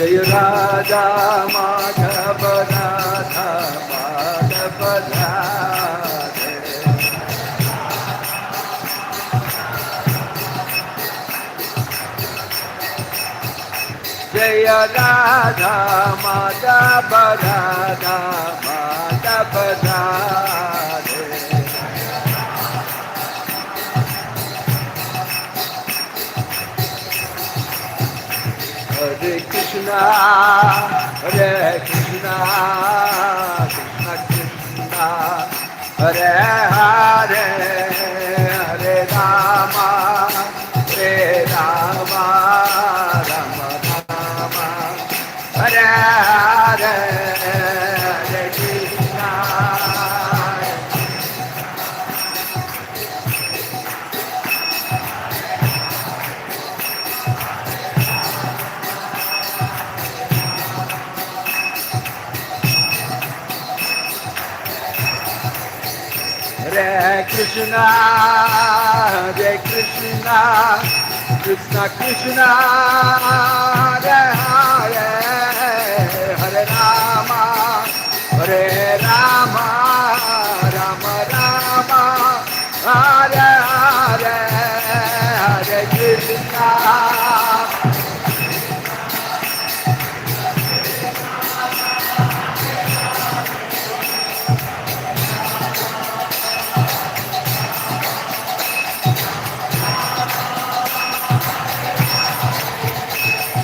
Jai Radha Madhava Radha Madhava Radhe. Jai Radha Madhava Radha Madhava Radhe. Hare Krishna, Hare Krishna, Krishna Krishna, Hare Hare, Hare Rama, Hare Rama, Rama Rama, Hare Hare, Hare Krishna. Hare Krishna, Hare Krishna, Krishna Krishna, Hare Hare, Hare Rama, Hare Rama, Rama Rama, Hare Hare, Hare Krishna.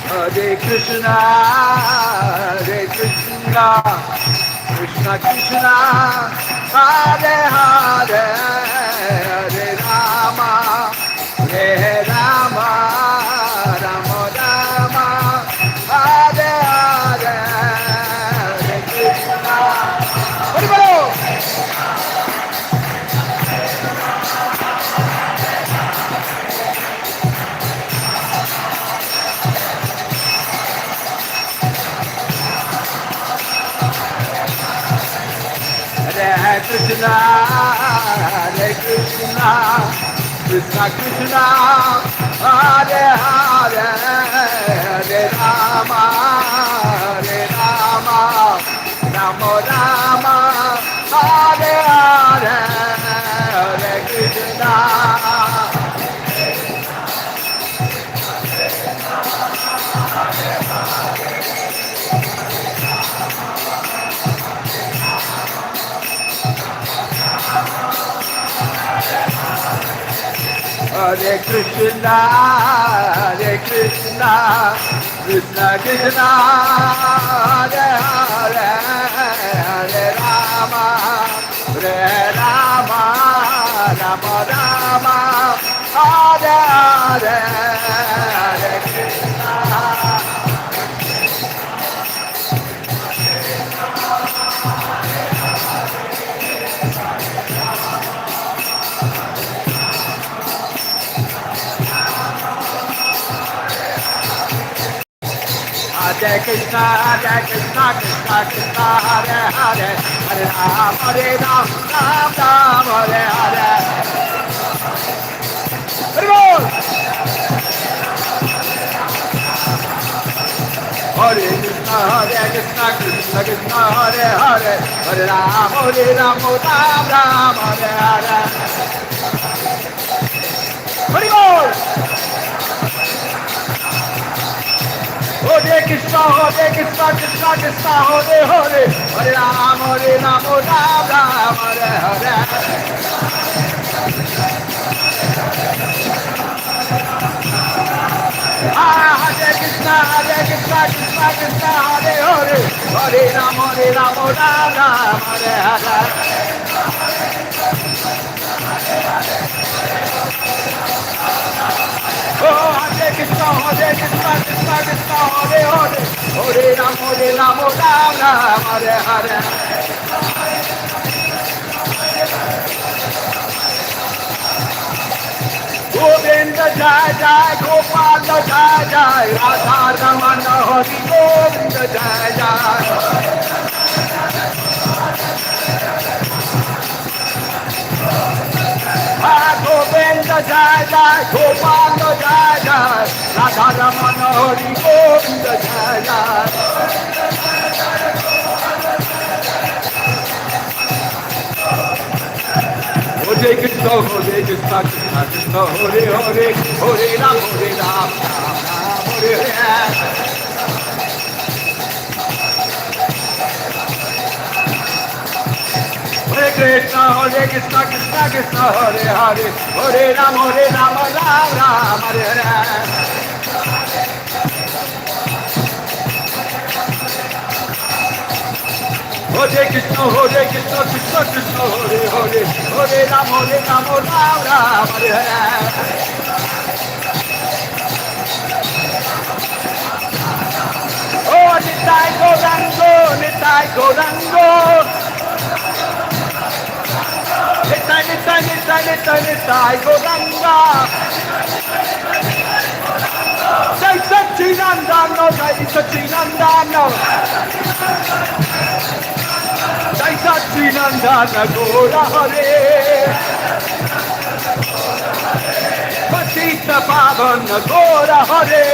Hare Krishna, Hare Krishna, Krishna Krishna, Hare Hare, Hare Rama, Hare Rama, Rama Rama, Hare Hare, Hare Krishna. Hare Bolo. Hare Krishna, Hare Krishna, Krishna Krishna, Hare Hare, Hare Rama, Hare Rama, Rama Rama, Hare Hare, Hare Krishna. Hare Krishna, Hare Krishna, Krishna Krishna, Hare Hare, Hare Rama, Hare Rama, Rama Rama, Hare Hare, Hare Krishna. Hare Krishna, Hare Krishna, Krishna Krishna, Hare Hare, Hare Ram, Hare Ram, Ram Ram, Hare Hare. Hare Bol. Hare Krishna, Hare Krishna, Krishna Krishna, Hare Hare, Hare Ram, Hare Ram, Ram Ram, Hare Hare. Hare Bol. Hare Krishna, Hare Krishna, Krishna Krishna, Hare Hare, Hare Ram, Ram Ram, Hare Hare. Hare Krishna, Hare Krishna, Krishna Krishna, Hare Hare, Hare Ram, Ram Ram, Hare Hare. Oh, Hare Krishna, Hare Krishna, Krishna Krishna, Hare Hare, Hare Ram, Ram Ram, Hare Hare. Govinda Jai Jai, Gopala Jai Jai, Radha Ramana Hari Govinda Jai Jai. Govinda Jai Jai, Gopal Jai Jai, Radha Ramana Hari Govinda Jai Jai. Hare Krishna, Hare Krishna, Krishna Krishna, Hare Hare, Hare Ram, Hare Ram, Ram Ram, Hare Hare. Hare Krishna, Krishna Krishna, Hare Hare, Hare Ram, Ram Ram, Hare Hare. Hare Krishna, Krishna Krishna, Hare Hare, Hare Ram, Ram Ram, Hare Hare. Oh, Nitai Gaurango, Nitai Gaurango. Nitai Gauranga. Jai Satchinandana, Jai Satchinandana. Jai Satchinandana Gaura Hare. Patita Pavana Gaura Hare.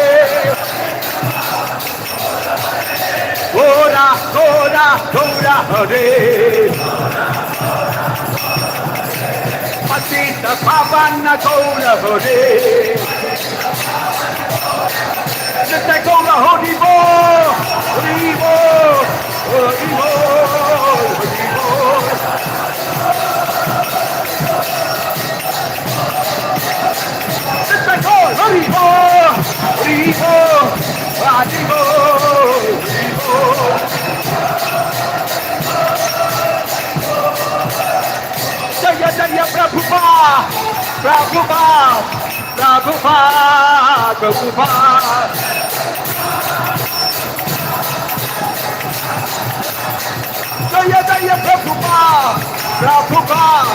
Gaura, Gaura, Gaura Hare. Patita Pavana Gaura Hare. Nitai Gaura Hari Bo, Hari Bo, Hari Bo, Hari Bo. Nitai Gaura Hari Bo, Hari Bo, Hari Bo, Hari Bo. Jaya Jaya Prabhupada, Prabhupada, Prabhupada, Prabhupada. Jaya Jaya Prabhupada, Prabhupada,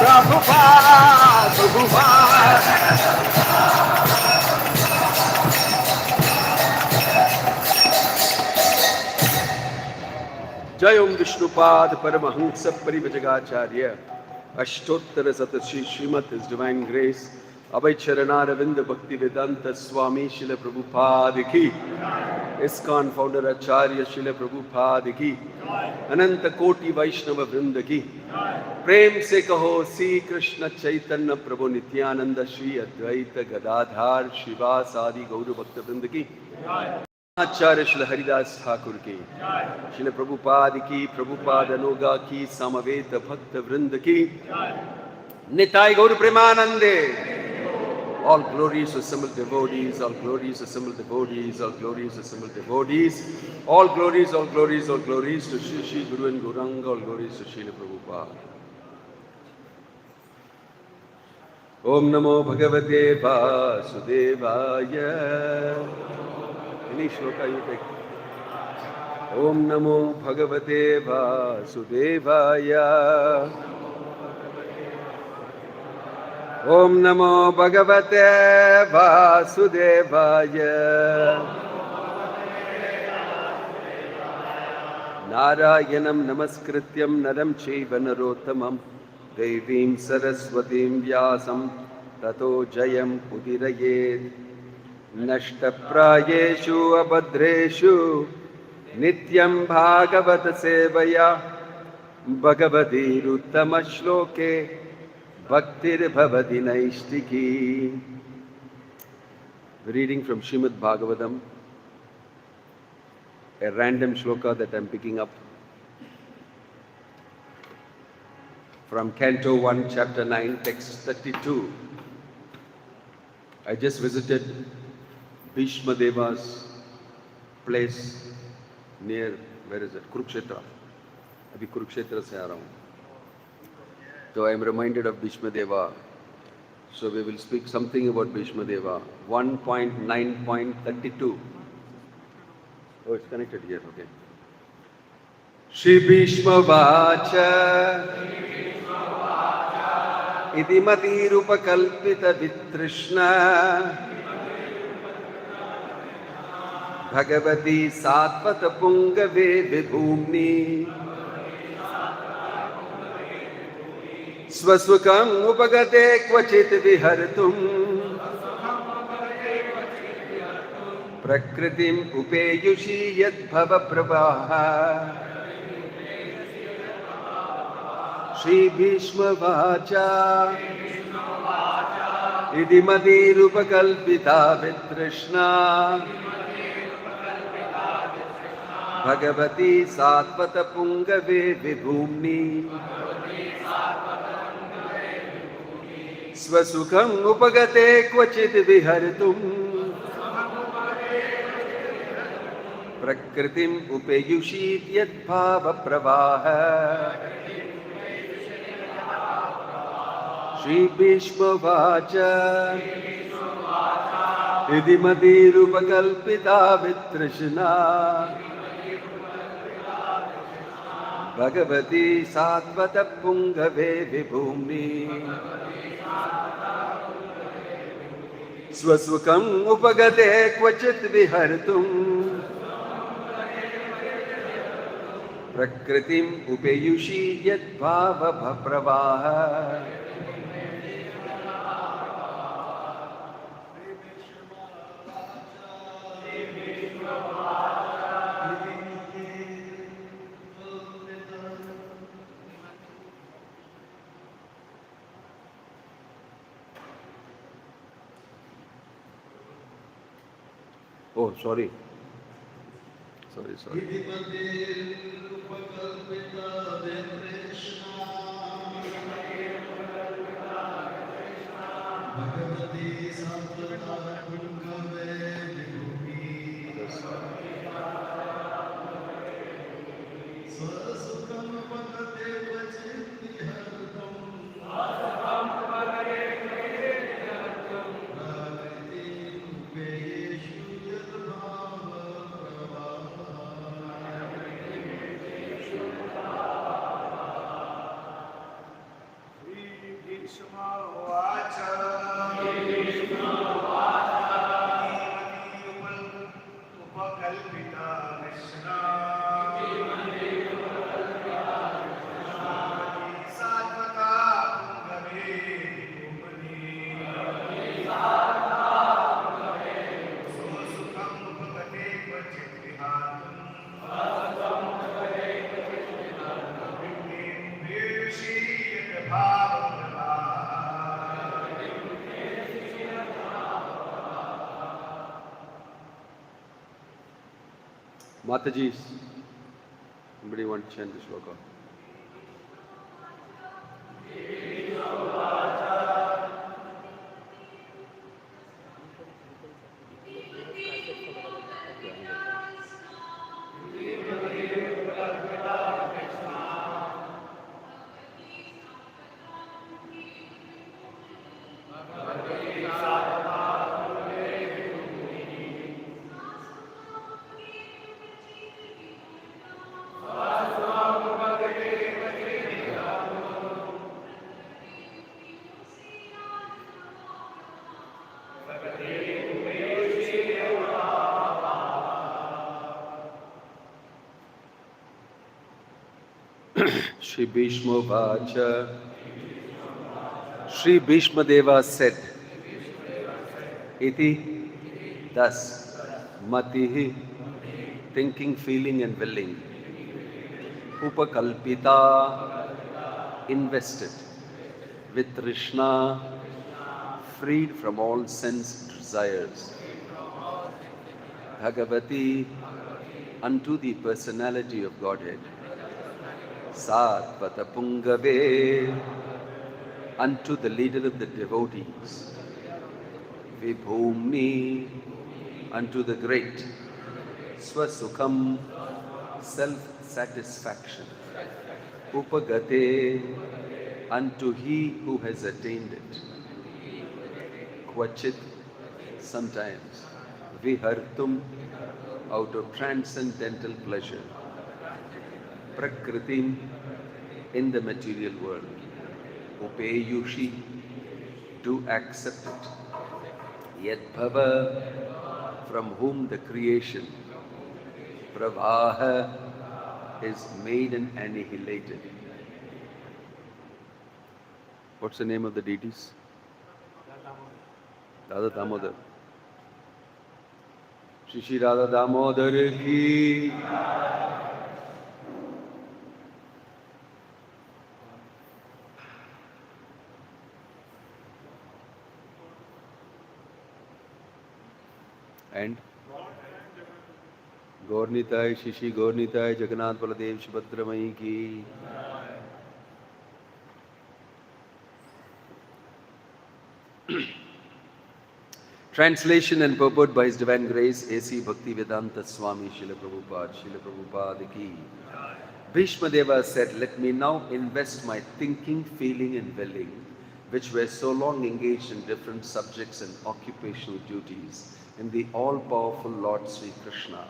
Prabhupada, Prabhupada. Jai Om Vishnupad Paramahamsa Parivajagacharya Ashtottara Satashi Srimad His Divine Grace Abhay Charanaravinda Bhaktivedanta Swami Srila Prabhupada Ki ISKCON Founder Acharya Srila Prabhupada Ki Ananta Koti Vaishnava Vrinda Ki Prem Se Kaho Sri Krishna Chaitanya Prabhu Nityananda Shri Advaita Gadadhar Shivas Adi Gauru Bhakta Vrinda Ki Acharya Srila Haridas Thakur Ki Srila Prabhupada Ki Prabhupada Anoga Ki Samaveta Bhakta Vrinda Ki Nitai Gaur Premanande. All glories assembled devotees, all glories assembled devotees, all glories assembled devotees, all glories, all glories, all glories to Shri Shri Guru and Gauranga, all glories to Srila Prabhupada. Om Namo Bhagavate Vasudevaya. Any shloka you take. Om Namo Bhagavate Vasudevaya. Om Namo Bhagavate Vasudevaya. Narayanam Namaskrityam Naram Chaiva Narottamam Devim Saraswatim Vyasam Tato Jayam Udirayet Nashtaprayeshu Abhadreshu Nityam Bhagavata Sevaya Bhagavati Ruttama Shloke Bhaktir Bhavati Naishtiki. Reading from Srimad Bhagavatam, a random shloka that I am picking up from Canto 1, Chapter 9, Text 32. I just visited Bhishma Deva's place near, where is it? Kurukshetra. Abhi Kurukshetra se aa raha hu. So I am reminded of Bhishma Deva. So we will speak something about Bhishma Deva. 1.9.32. Oh, it's connected here, okay. Shri Bhishma Vacha Idimati Rupa Kalpita Vitrishna Bhagavati Satvata Pungave Vibhumni स्वसुखम् उपगते क्वचित् विहर्तुम् प्रकृतिम् उपेयुषि यद्भवप्रवाहः श्रीभीष्मवाच इति मतिरुपकल्पिता वितृष्णा भगवती सात्वतपुङ्गवे विभूम्नि स्वसुखम् उपगते क्वचित् विहर्तुम् प्रकृतिम् उपेयुषीत् यद्भावप्रवाहः श्रीभीष्मवाच इति मतिरुपकल्पिता वितृष्णा भगवती सात्वतपुङ्गवे विभूम्नि स्वसुखम् उपगते क्वचित् विहर्तुम् प्रकृतिम् उपेयुषि यद्भावप्रवाहः Oh, sorry. Mataji, somebody want to chant this shloka? Shri Bhishma Vacha. Shri Bhishma Deva said, Iti, thus, Matihi, thinking, feeling and willing, Upakalpita, invested, with Trishna, freed from all sense desires, Bhagavati, unto the personality of Godhead, Satvata Pungave, unto the leader of the devotees, Vibhumni, unto the great, Swasukham, self-satisfaction, Upagate, unto he who has attained it, Kvachit, sometimes, Vihartum, out of transcendental pleasure, Prakritim, in the material world, Upeyushi, to accept it, Yadbhava, from whom the creation, Pravaha, is made and annihilated. What's the name of the deities? Radha Damodar. Shri Shri Radha Damodar ki. And Gaurnitai, Shishi Gaurnitai, Jagannath Baladev Subhadramai ki. Translation and purport by His Divine Grace, A.C. Bhaktivedanta Swami, Srila Prabhupada ki. Bhishma Deva said, "Let me now invest my thinking, feeling and willing, which were so long engaged in different subjects and occupational duties, in the all-powerful Lord Sri Krishna.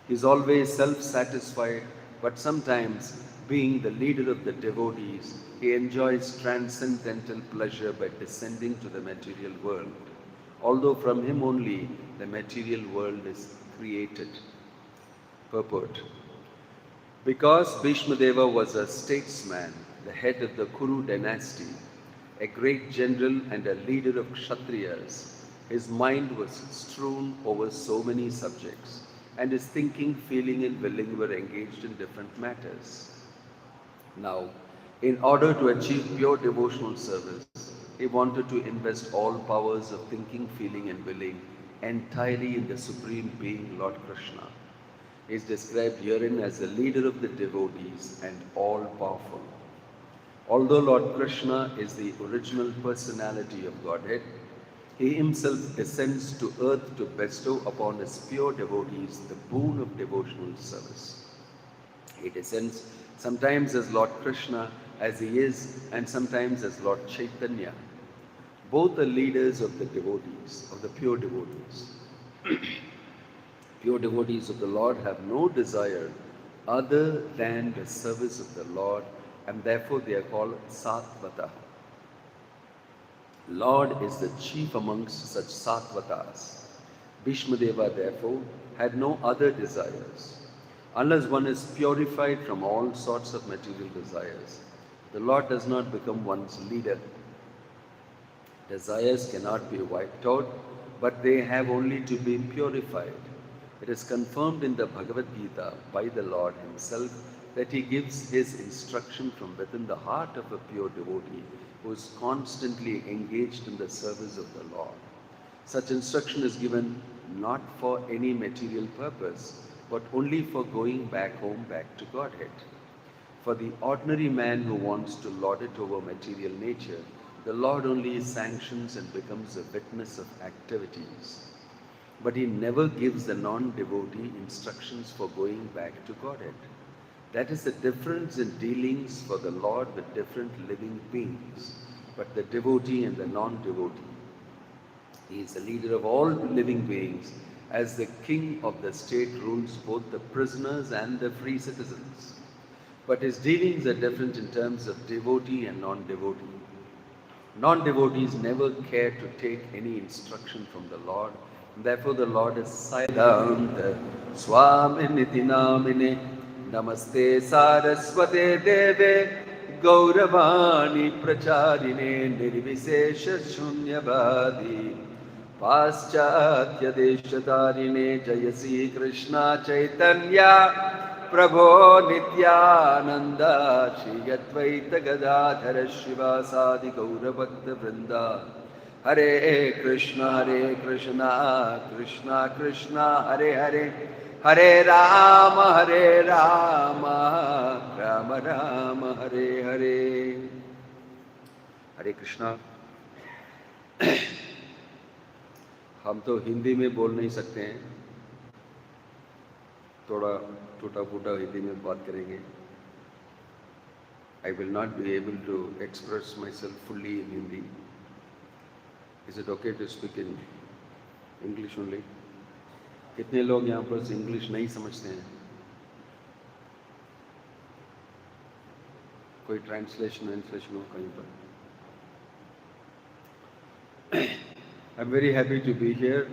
He is always self-satisfied, but sometimes, being the leader of the devotees, he enjoys transcendental pleasure by descending to the material world, although from him only the material world is created." Purport. Because Bhishma Deva was a statesman, the head of the Kuru dynasty, a great general and a leader of Kshatriyas, his mind was strewn over so many subjects, and his thinking, feeling and willing were engaged in different matters. Now, in order to achieve pure devotional service, he wanted to invest all powers of thinking, feeling and willing entirely in the Supreme Being, Lord Krishna. He is described herein as the leader of the devotees and all-powerful. Although Lord Krishna is the original personality of Godhead, he himself descends to earth to bestow upon his pure devotees the boon of devotional service. He descends sometimes as Lord Krishna as he is, and sometimes as Lord Chaitanya. Both are leaders of the devotees, of the pure devotees. Pure devotees of the Lord have no desire other than the service of the Lord, and therefore they are called Satvata. Lord is the chief amongst such Sattvatas. Bhishma Deva therefore had no other desires. Unless one is purified from all sorts of material desires, the Lord does not become one's leader. Desires cannot be wiped out, but they have only to be purified. It is confirmed in the Bhagavad Gita by the Lord himself that he gives his instruction from within the heart of a pure devotee who is constantly engaged in the service of the Lord. Such instruction is given not for any material purpose, but only for going back home, back to Godhead. For the ordinary man who wants to lord it over material nature, the Lord only sanctions and becomes a witness of activities. But he never gives the non-devotee instructions for going back to Godhead. That is the difference in dealings for the Lord with different living beings, but the devotee and the non-devotee. He is the leader of all living beings, as the king of the state rules both the prisoners and the free citizens. But his dealings are different in terms of devotee and non-devotee. Non-devotees never care to take any instruction from the Lord. Therefore the Lord is silent. Swami niti namine namaste saraswate deve gauravani pracharine nirvisesha shunyavadi paschatya deshatarine jayasi Krishna Chaitanya Prabho Nityananda Shri Advaita Gadadhara Shivasadi Gaura Bhakta Vrinda Hare Krishna Krishna Krishna Hare Hare Hare Rama Rama Rama Hare Hare. Hare Krishna. हम तो हिंदी में बोल नहीं सकते हैं, थोड़ा टूटा फूटा हिंदी में बात करेंगे. I will not be able to express myself fully in Hindi. Is it okay to speak in English only? कितने लोग यहाँ पर इंग्लिश नहीं समझते हैं? कोई ट्रांसलेशन हो कहीं पर? I'm very happy to be here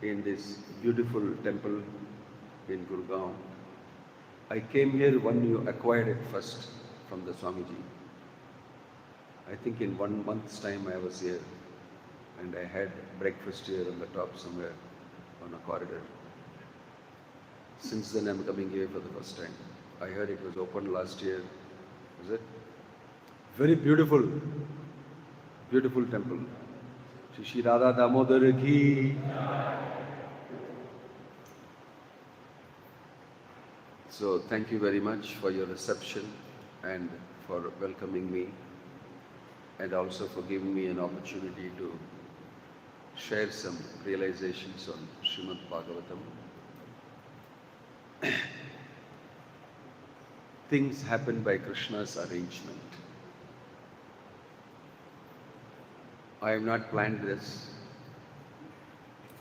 in this beautiful temple in Gurgaon. I came here when you acquired it first from the Swamiji. I think in 1 month's time I was here and I had breakfast here on the top somewhere on a corridor. Since then I'm coming here for the first time. I heard it was opened last year. Is it? Very beautiful, beautiful temple. Shri Radha Damodar ki. So thank you very much for your reception and for welcoming me, and also for giving me an opportunity to share some realizations on Srimad Bhagavatam. Things happen by Krishna's arrangement. I have not planned this.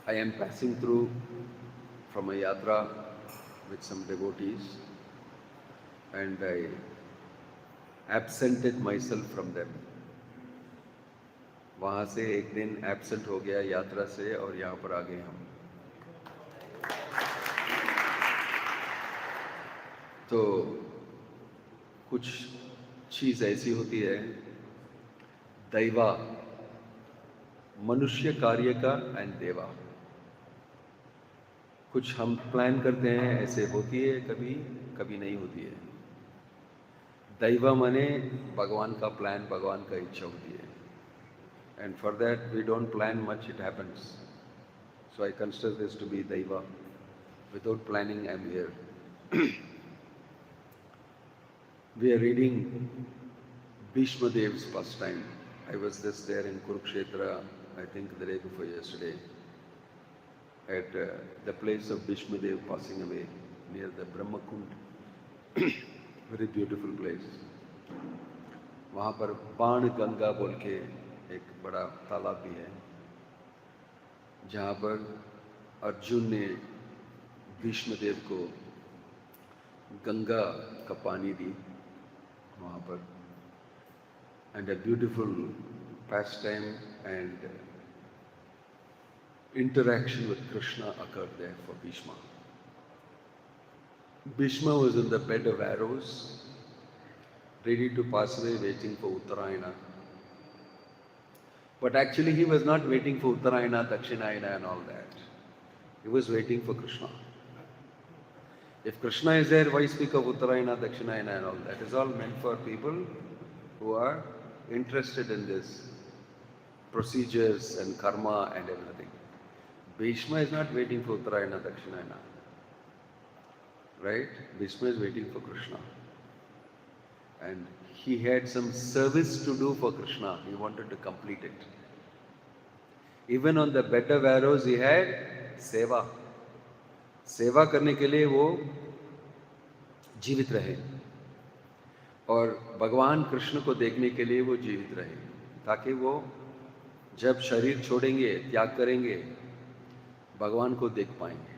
I am passing through from a yatra with some devotees and I absented myself from them. वहाँ से एक दिन absent हो गया यात्रा से और यहाँ पर आ गए हम. तो कुछ चीज़ ऐसी होती है, दैवा, मनुष्य कार्य का एंड देवा. कुछ हम प्लान करते हैं, ऐसे होती है, कभी कभी नहीं होती है. दैवा माने भगवान का प्लान, भगवान का इच्छा होती है. And for that we don't plan much, it happens. So I consider this to be Daiva. Without planning, I am here. We are reading Bhishma Dev's pastime. I was just there in Kurukshetra, I think the day before yesterday, at the place of Bhishma Dev passing away, near the Brahma Kund. Very beautiful place. वहाँ पर बाण गंगा बोल के एक बड़ा तालाब भी है, जहाँ पर अर्जुन ने भीष्म देव को गंगा का पानी दी वहाँ पर. And a beautiful pastime and interaction with Krishna occurred there for Bhishma. Bhishma was in the bed of arrows, ready to pass away, waiting for Uttarayana. But actually he was not waiting for Uttarayana, Dakshinayana and all that. He was waiting for Krishna. If Krishna is there, why speak of Uttarayana, Dakshinayana and all that? It is all meant for people who are interested in this procedures and karma and everything. Bhishma is not waiting for Uttarayana, Dakshinayana. Right? Bhishma is waiting for Krishna. And he had some service to do for Krishna. He wanted to complete it. Even on the bed of arrows, he had seva. सेवा करने के लिए वो जीवित रहे और भगवान कृष्ण को देखने के लिए वो जीवित रहे, ताकि वो जब शरीर छोड़ेंगे, त्याग करेंगे, भगवान को देख पाएंगे.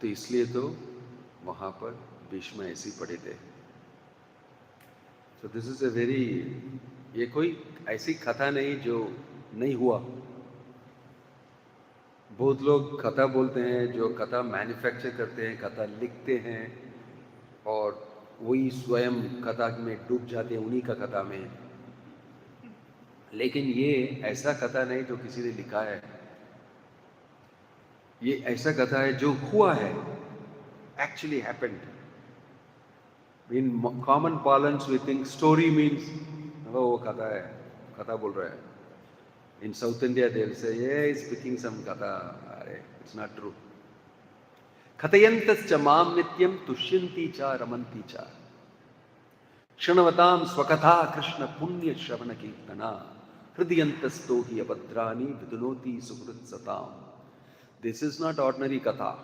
तो इसलिए तो वहाँ पर भीष्म ऐसे पड़े थे. So this is a very, ये कोई ऐसी कथा नहीं जो नहीं हुआ. बहुत लोग कथा बोलते हैं, जो कथा मैन्युफैक्चर करते हैं, कथा लिखते हैं और वही स्वयं कथा में डूब जाते हैं, उन्हीं का कथा में. लेकिन ये ऐसा कथा नहीं जो किसी ने लिखा है. ये ऐसा कथा है जो हुआ है, actually happened. In common parlance we think story means वो कथा है, कथा बोल रहा है. In South India they will say, yeah, he's speaking some katha. It's not true. Kathayantascha mam nityam tushyanti cha ramanti cha. Shanavatam swakatha Krishna punya shravana kirtana. Hridiyantasto hi abhadrani vidunoti suhrit satam. This is not ordinary katha.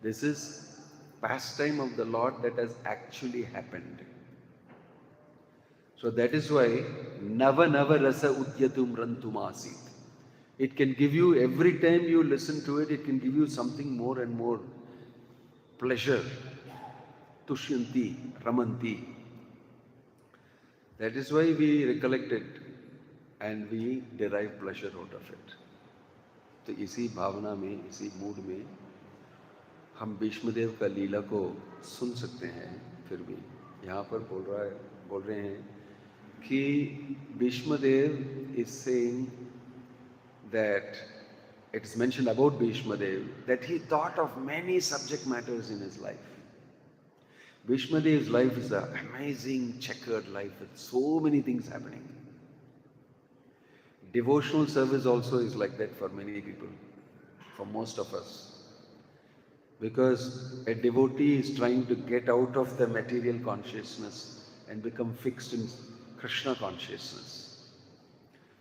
This is pastime of the Lord that has actually happened. So that is why Nava Nava Rasa Udyatum Rantumasit. It can give you, every time you listen to it, it can give you something more and more pleasure. Tushyanti, Ramanti. That is why we recollect it and we derive pleasure out of it. तो इसी भावना में, इसी mood में हम भीष्मदेव का लीला को सुन सकते हैं. फिर भी यहाँ पर बोल रहे हैं कि Bhishmadev is saying that it is mentioned about Bhishmadev that he thought of many subject matters in his life. Bhishmadev's life is an amazing checkered life with so many things happening. Devotional service also is like that for many people, for most of us. Because a devotee is trying to get out of the material consciousness and become fixed in Krishna consciousness.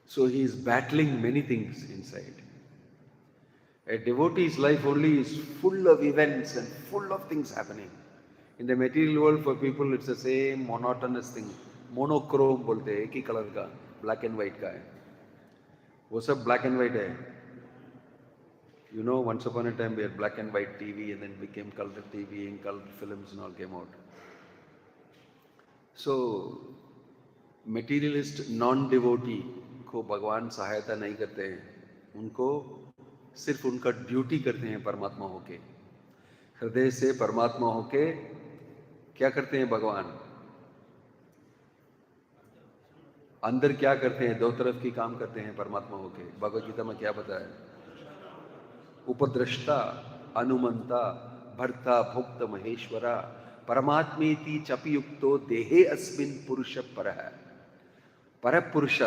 So he is battling many things inside. A devotee's life only is full of events and full of things happening. In the material world, for people, it's the same monotonous thing. Monochrome बोलते हैं, एक ही colour का, black and white का है. वो सब black and white है. You know, once upon a time we had black and white TV and then became color TV and color films and all came out. So, materialist non-devotee को भगवान सहायता नहीं करते हैं. उनको सिर्फ उनका ड्यूटी करते हैं परमात्मा होके. हृदय से परमात्मा होके क्या करते हैं भगवान? अंदर क्या करते हैं? दो तरफ की काम करते हैं परमात्मा होके. भगवद गीता में क्या बताया? उपद्रष्टा, अनुमंता, भर्ता, भोक्त, महेश्वरा, परमात्मेति चपियुक्तो देहे अस्मिन् पुरुष परः. पर पुरुष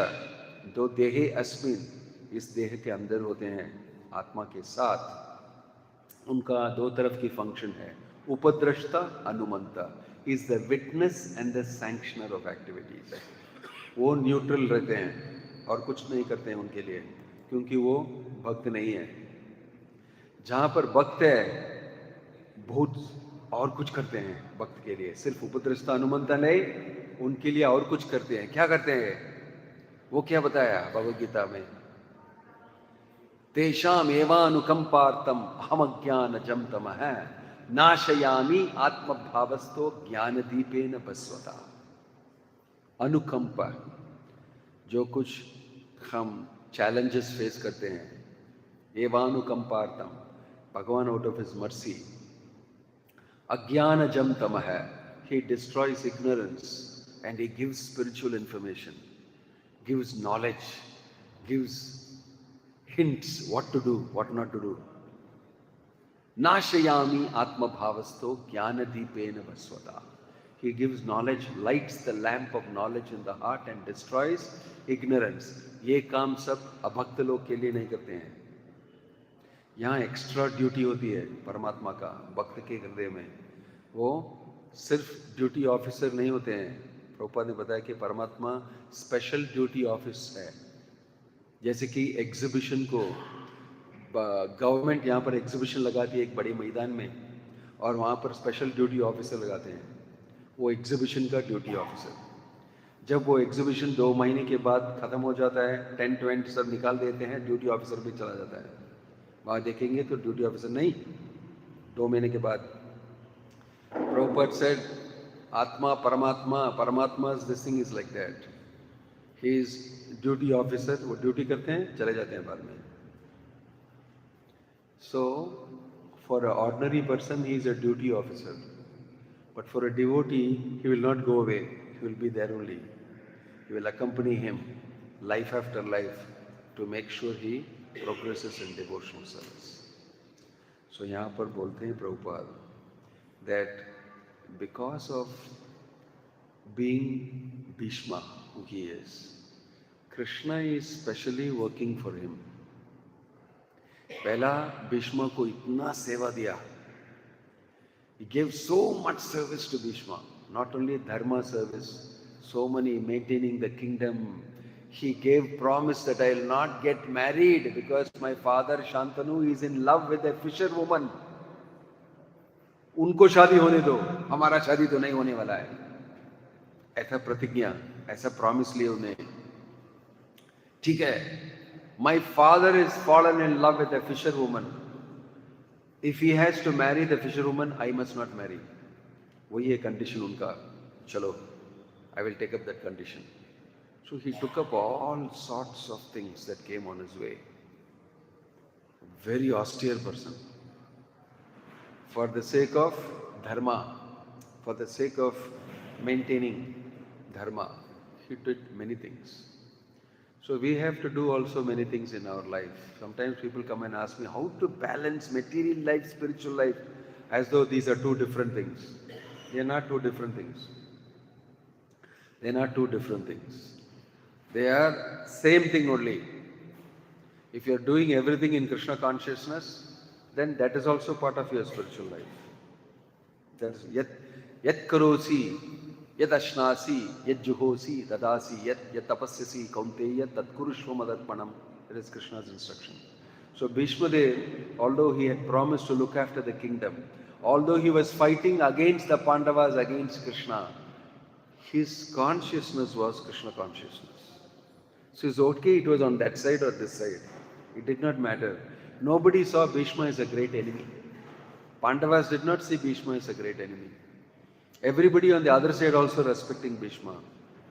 जो देहे अस्मिन्, इस देह के अंदर होते हैं आत्मा के साथ, उनका दो तरफ की फंक्शन है. उपद्रष्टा, अनुमंता is the witness and the sanctioner of activities. वो न्यूट्रल रहते हैं और कुछ नहीं करते हैं उनके लिए, क्योंकि वो भक्त नहीं है. जहाँ पर भक्त है बहुत और कुछ करते हैं भक्त के लिए. सिर्फ उपद्रष्टा अनुमंता नहीं, उनके लिए और कुछ करते हैं. क्या करते हैं? वो क्या बताया भगवद गीता में? तेषाम एवानुकंपार्थम अहम अज्ञानजं तमः नाशयामि आत्मभावस्तो ज्ञानदीपेन भस्वता. अनुकंपा, जो कुछ हम चैलेंजेस फेस करते हैं, एवानुकंपार्थम, भगवान आउट ऑफ हिज मर्सी, अज्ञानजं तमः, he destroys ignorance and he gives spiritual information, gives knowledge, gives hints what to do, what not to do. Nashayami atma bhavasto jnana deepena vasvata. He gives knowledge, lights the lamp of knowledge in the heart and destroys ignorance. ये काम सब अभक्त लोग के लिए नहीं करते हैं. यहाँ एक्स्ट्रा ड्यूटी होती है परमात्मा का भक्त के हृदय में. वो सिर्फ ड्यूटी ऑफिसर नहीं होते हैं. प्रभुपाद ने बताया कि परमात्मा स्पेशल ड्यूटी ऑफिस है. जैसे कि एग्जीबिशन को गवर्नमेंट यहाँ पर एग्जीबिशन लगाती है एक बड़े मैदान में, और वहाँ पर स्पेशल ड्यूटी ऑफिसर लगाते हैं. वो एग्जीबिशन का ड्यूटी ऑफिसर, जब वो एग्जीबिशन 2 महीने के बाद ख़त्म हो जाता है, टेंट वेंट सब निकाल देते हैं, ड्यूटी ऑफिसर भी चला जाता है. वहाँ देखेंगे तो ड्यूटी ऑफिसर नहीं. 2 महीने के बाद Prabhupada said, atma paramatma, paramatma this thing is like that. He is duty officer. वो ड्यूटी करते हैं, चले जाते हैं बाद में. So for a ordinary person he is a duty officer, but for a devotee he will not go away. He will be there only. He will accompany him life after life to make sure he progresses in devotional service. So यहाँ पर बोलते हैं Prabhupada that because of being Bhishma who he is, Krishna is specially working for him. पहला भीष्मा को इतना सेवा दिया. He gave so much service to Bhishma, not only dharma service, so many maintaining the kingdom. He gave promise that I will not get married because my father Shantanu is in love with a fisher woman. उनको शादी होने दो, हमारा शादी तो नहीं होने वाला है. ऐसा प्रतिज्ञा, ऐसा प्रॉमिस लिए उन्हें. ठीक है, my father is fallen in love with a fisher woman. If he has to marry the fisher woman, I must not marry. वही है कंडीशन उनका. चलो, I will take up that condition. So he took up all sorts of things that came on his way. Very austere person. For the sake of dharma, for the sake of maintaining dharma, he did many things. So we have to do also many things in our life. Sometimes people come and ask me how to balance material life, spiritual life, as though these are two different things. They are not two different things. They are not two different things. They are same thing only. If you are doing everything in Krishna consciousness, then that is also part of your spiritual life. That is yat karosi, yat ashnasi, yat juhosi, dadasi, yat tapasyasi, kaunteya, tat kurushva madatpanam. That is Krishna's instruction. So Bhishma Dev, although he had promised to look after the kingdom, although he was fighting against the Pandavas, against Krishna, his consciousness was Krishna consciousness. So it's okay, it was on that side or this side. It did not matter. Nobody saw Bhishma as a great enemy. Pandavas did not see Bhishma as a great enemy. Everybody on the other side also respecting Bhishma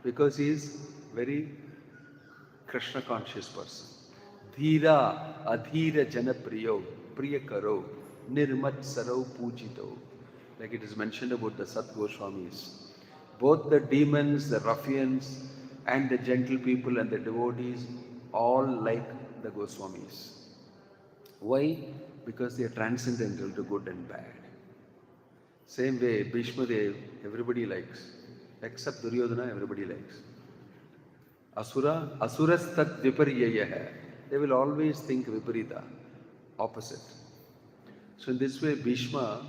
because he is very Krishna conscious person. Dhira adhira janapriyo priyakaro nirmatsaro pujito. Like it is mentioned about the Sat Goswamis. Both the demons, the ruffians, and the gentle people and the devotees all like the Goswamis. Why? Because they are transcendental to good and bad. Same way, Bhishma Dev, everybody likes. Except Duryodhana, everybody likes. Asuras tat vipariyaya. They will always think viparita, opposite. So in this way, Bhishma,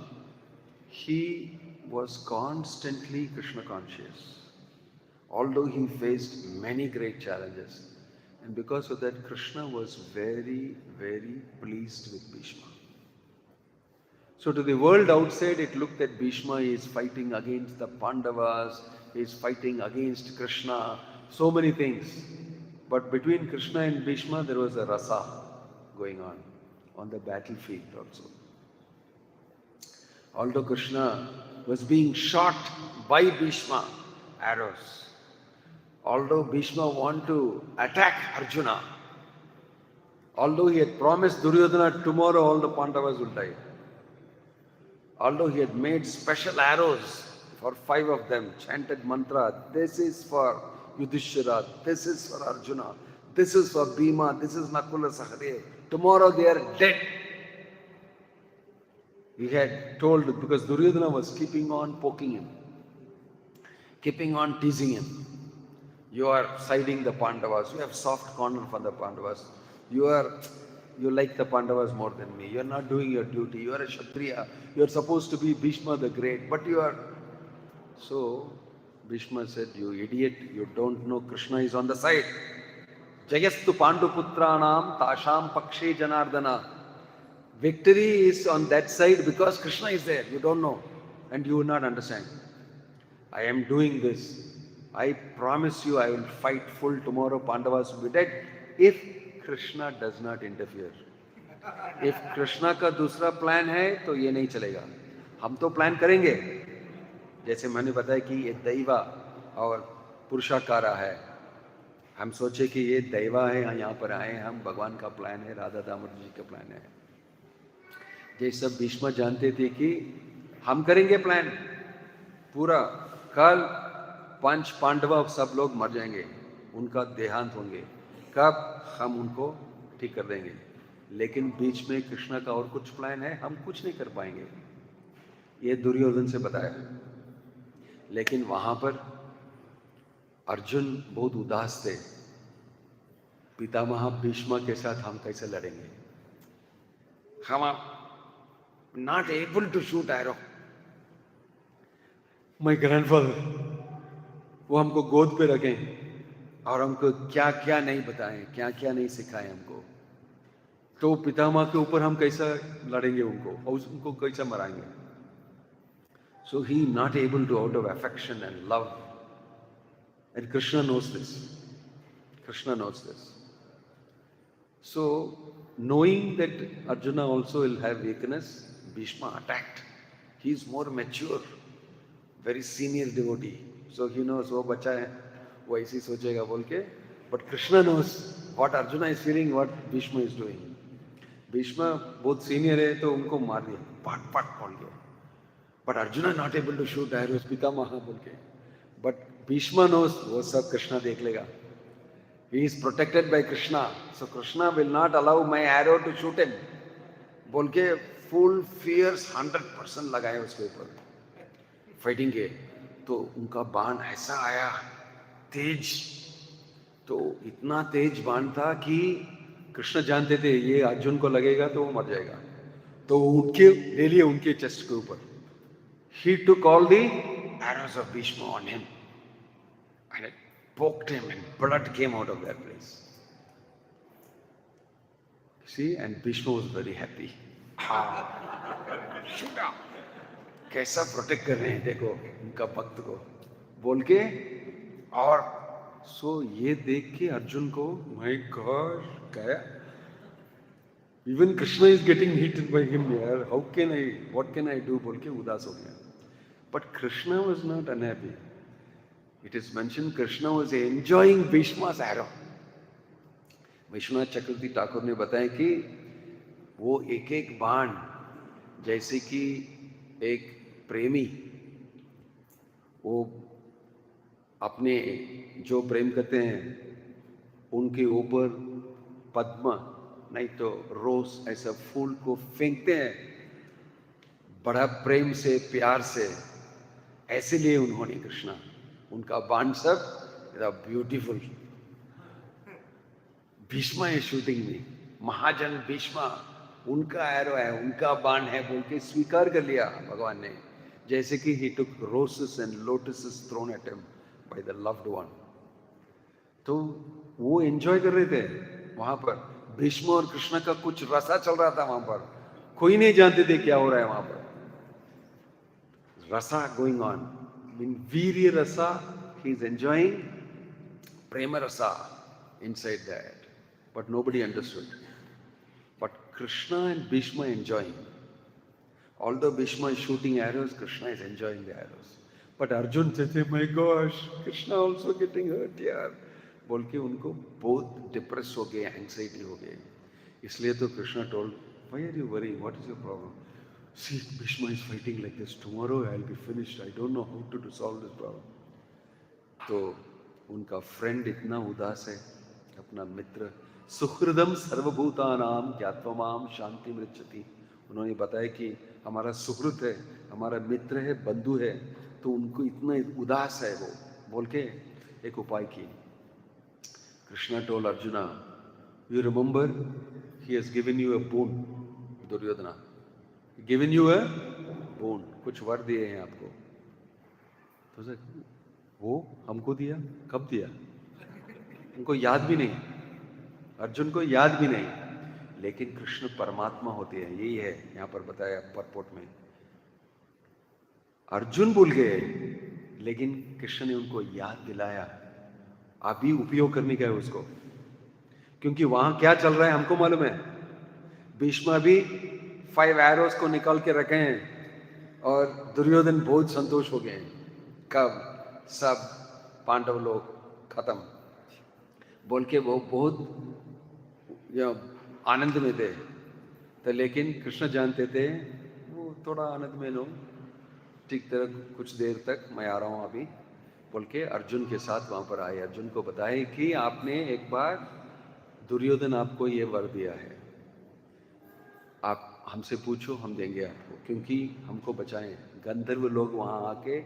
he was constantly Krishna conscious. Although he faced many great challenges. And because of that, Krishna was very, very pleased with Bhishma. So to the world outside, it looked that Bhishma is fighting against the Pandavas, he is fighting against Krishna, so many things. But between Krishna and Bhishma, there was a rasa going on the battlefield also. Although Krishna was being shot by Bhishma, arrows. Although Bhishma wanted to attack Arjuna, although he had promised Duryodhana tomorrow all the Pandavas will die, although he had made special arrows for 5 of them, chanted mantra, this is for Yudhishthira, this is for Arjuna, this is for Bhima, this is Nakula Sahadev, tomorrow they are dead. He had told, because Duryodhana was keeping on poking him, keeping on teasing him. You are siding the Pandavas. You have soft corner for the Pandavas. You like the Pandavas more than me. You are not doing your duty. You are a Kshatriya. You are supposed to be Bhishma the Great. But you are... So, Bhishma said, you idiot, you don't know Krishna is on the side. Jayastu Panduputranam Tasham Pakshe Janardana. Victory is on that side because Krishna is there. You don't know. And you will not understand. I am doing this. I promise you I will fight full tomorrow, Pandavas will be dead, if Krishna does not interfere. If Krishna का दूसरा plan है तो ये नहीं चलेगा. हम तो plan करेंगे. जैसे मैंने बताया कि ये दैवा और पुरुषाकारा है. हम सोचे कि ये दैवा है, यहाँ पर आए हम, भगवान का प्लान है, राधा दामोदर जी का प्लान है. ये सब भीष्म जानते थे कि हम करेंगे प्लान पूरा. कल 5 पांडव सब लोग मर जाएंगे, उनका देहांत होंगे. कब? हम उनको ठीक कर देंगे. लेकिन बीच में कृष्ण का और कुछ प्लान है, हम कुछ नहीं कर पाएंगे. ये दुर्योधन से बताया. लेकिन वहां पर अर्जुन बहुत उदास थे. पितामह भीष्म के साथ हम कैसे लड़ेंगे? हम not able to shoot arrow. My grandfather, वो हमको गोद पे रखें और हमको क्या क्या नहीं बताएं, क्या क्या नहीं सिखाएं हमको, तो पितामह के ऊपर हम कैसा लड़ेंगे उनको और उनको कैसा मराएंगे? So he not able to, out of affection and love, and Krishna knows this. Krishna knows this. So knowing that Arjuna also will have weakness, Bhishma attacked. He is more mature, very senior devotee. So he knows वो बच्चा है, वो ऐसे सोचेगा बोल के. But Krishna knows what Arjuna is feeling, what Bhishma is doing. Bhishma बहुत senior है तो उनको मार दिया, पाट बोल के. But Arjuna not able to shoot arrows, पितामह बोल के. But Bhishma knows वो सब कृष्णा देख लेगा. He is protected by Krishna, so Krishna will not allow my arrow to shoot him. बोल के फुल फियर्स 100% लगाए उसके ऊपर फाइटिंग के. तो उनका बाण ऐसा आया तेज, तो इतना तेज बाण था कि कृष्ण जानते थे ये अर्जुन को लगेगा तो वो मर जाएगा. तो उनके ले लिए उनके चेस्ट के ऊपर. He took all the arrows of Bhishma on him and it poked him and blood came out of that place. See, and Bhishma was very happy. Shoot up. कैसा प्रोटेक्ट कर रहे हैं देखो उनका भक्त को बोल के. और सो ये देख के अर्जुन को माय गॉड क्या, even Krishna is getting hitted by him यार, how can I, what can I do बोल के उदास हो गया. But Krishna was not unhappy. It is mention Krishna was enjoying Bhishma's arrow. Vishwanath Chakravarti Thakur ने बताया कि वो एक एक बाण जैसे कि एक प्रेमी वो अपने जो प्रेम करते हैं उनके ऊपर पद्म नहीं तो रोज ऐसा फूल को फेंकते हैं बड़ा प्रेम से प्यार से, ऐसे लिए उन्होंने कृष्णा उनका बाण सब ब्यूटीफुल. भीष्मा इज शूटिंग मी, महाजन भीष्मा उनका एरो है, उनका बाण है बोल के स्वीकार कर लिया भगवान ने. जैसे कि he took roses and lotuses thrown at him by the loved one. तो वो एंजॉय कर रहे थे वहां पर. भीष्म और कृष्ण का कुछ रसा चल रहा था वहां पर, कोई नहीं जानते थे क्या हो रहा है वहां पर. रसा गोइंग ऑन, मीन वीर्य रसा, he is enjoying prema rasa inside that, but nobody understood. But Krishna and Bhishma enjoying. Although Bhishma is shooting arrows, Krishna is enjoying the arrows. But Arjun said, my gosh, Krishna also getting hurt यार बोल के उनको बहुत depress हो गए, anxiety हो गए. इसलिए तो Krishna told, why are you worrying? What is your problem? See, Bhishma is fighting like this. Tomorrow I'll be finished. I don't know how to solve this problem. तो उनका फ्रेंड इतना उदास है, अपना मित्र. सुहृदम सर्वभूतानाम ज्ञात्वमाम शांति मृच्छति. उन्होंने बताया कि हमारा सुहृद है, हमारा मित्र है, बंधु है, तो उनको इतना उदास है वो बोल के एक उपाय की. Krishna toll arjuna, you remember he has given you a bone. Duryodhana, given you a bone, कुछ वर दिए हैं आपको. तो वो हमको दिया, कब दिया? उनको याद भी नहीं, अर्जुन को याद भी नहीं. लेकिन कृष्ण परमात्मा होते हैं, यही है यहां पर बताया परपोट में. अर्जुन भूल गए लेकिन कृष्ण ने उनको याद दिलाया. अभी उपयोग करने का है उसको, क्योंकि वहां क्या चल रहा है हमको मालूम है. भीष्म भी 5 एरोस को निकाल के रखे हैं और दुर्योधन बहुत संतोष हो गए. कब सब पांडव लोग खत्म बोल के वो बहुत आनंद में थे. तो लेकिन कृष्ण जानते थे वो थोड़ा आनंद में लो, ठीक तरह कुछ देर तक मैं आ रहा हूँ अभी बोल के अर्जुन के साथ वहाँ पर आए. अर्जुन को बताए कि आपने एक बार दुर्योधन आपको ये वर दिया है, आप हमसे पूछो, हम देंगे आपको, क्योंकि हमको बचाएं. गंधर्व लोग वहाँ आके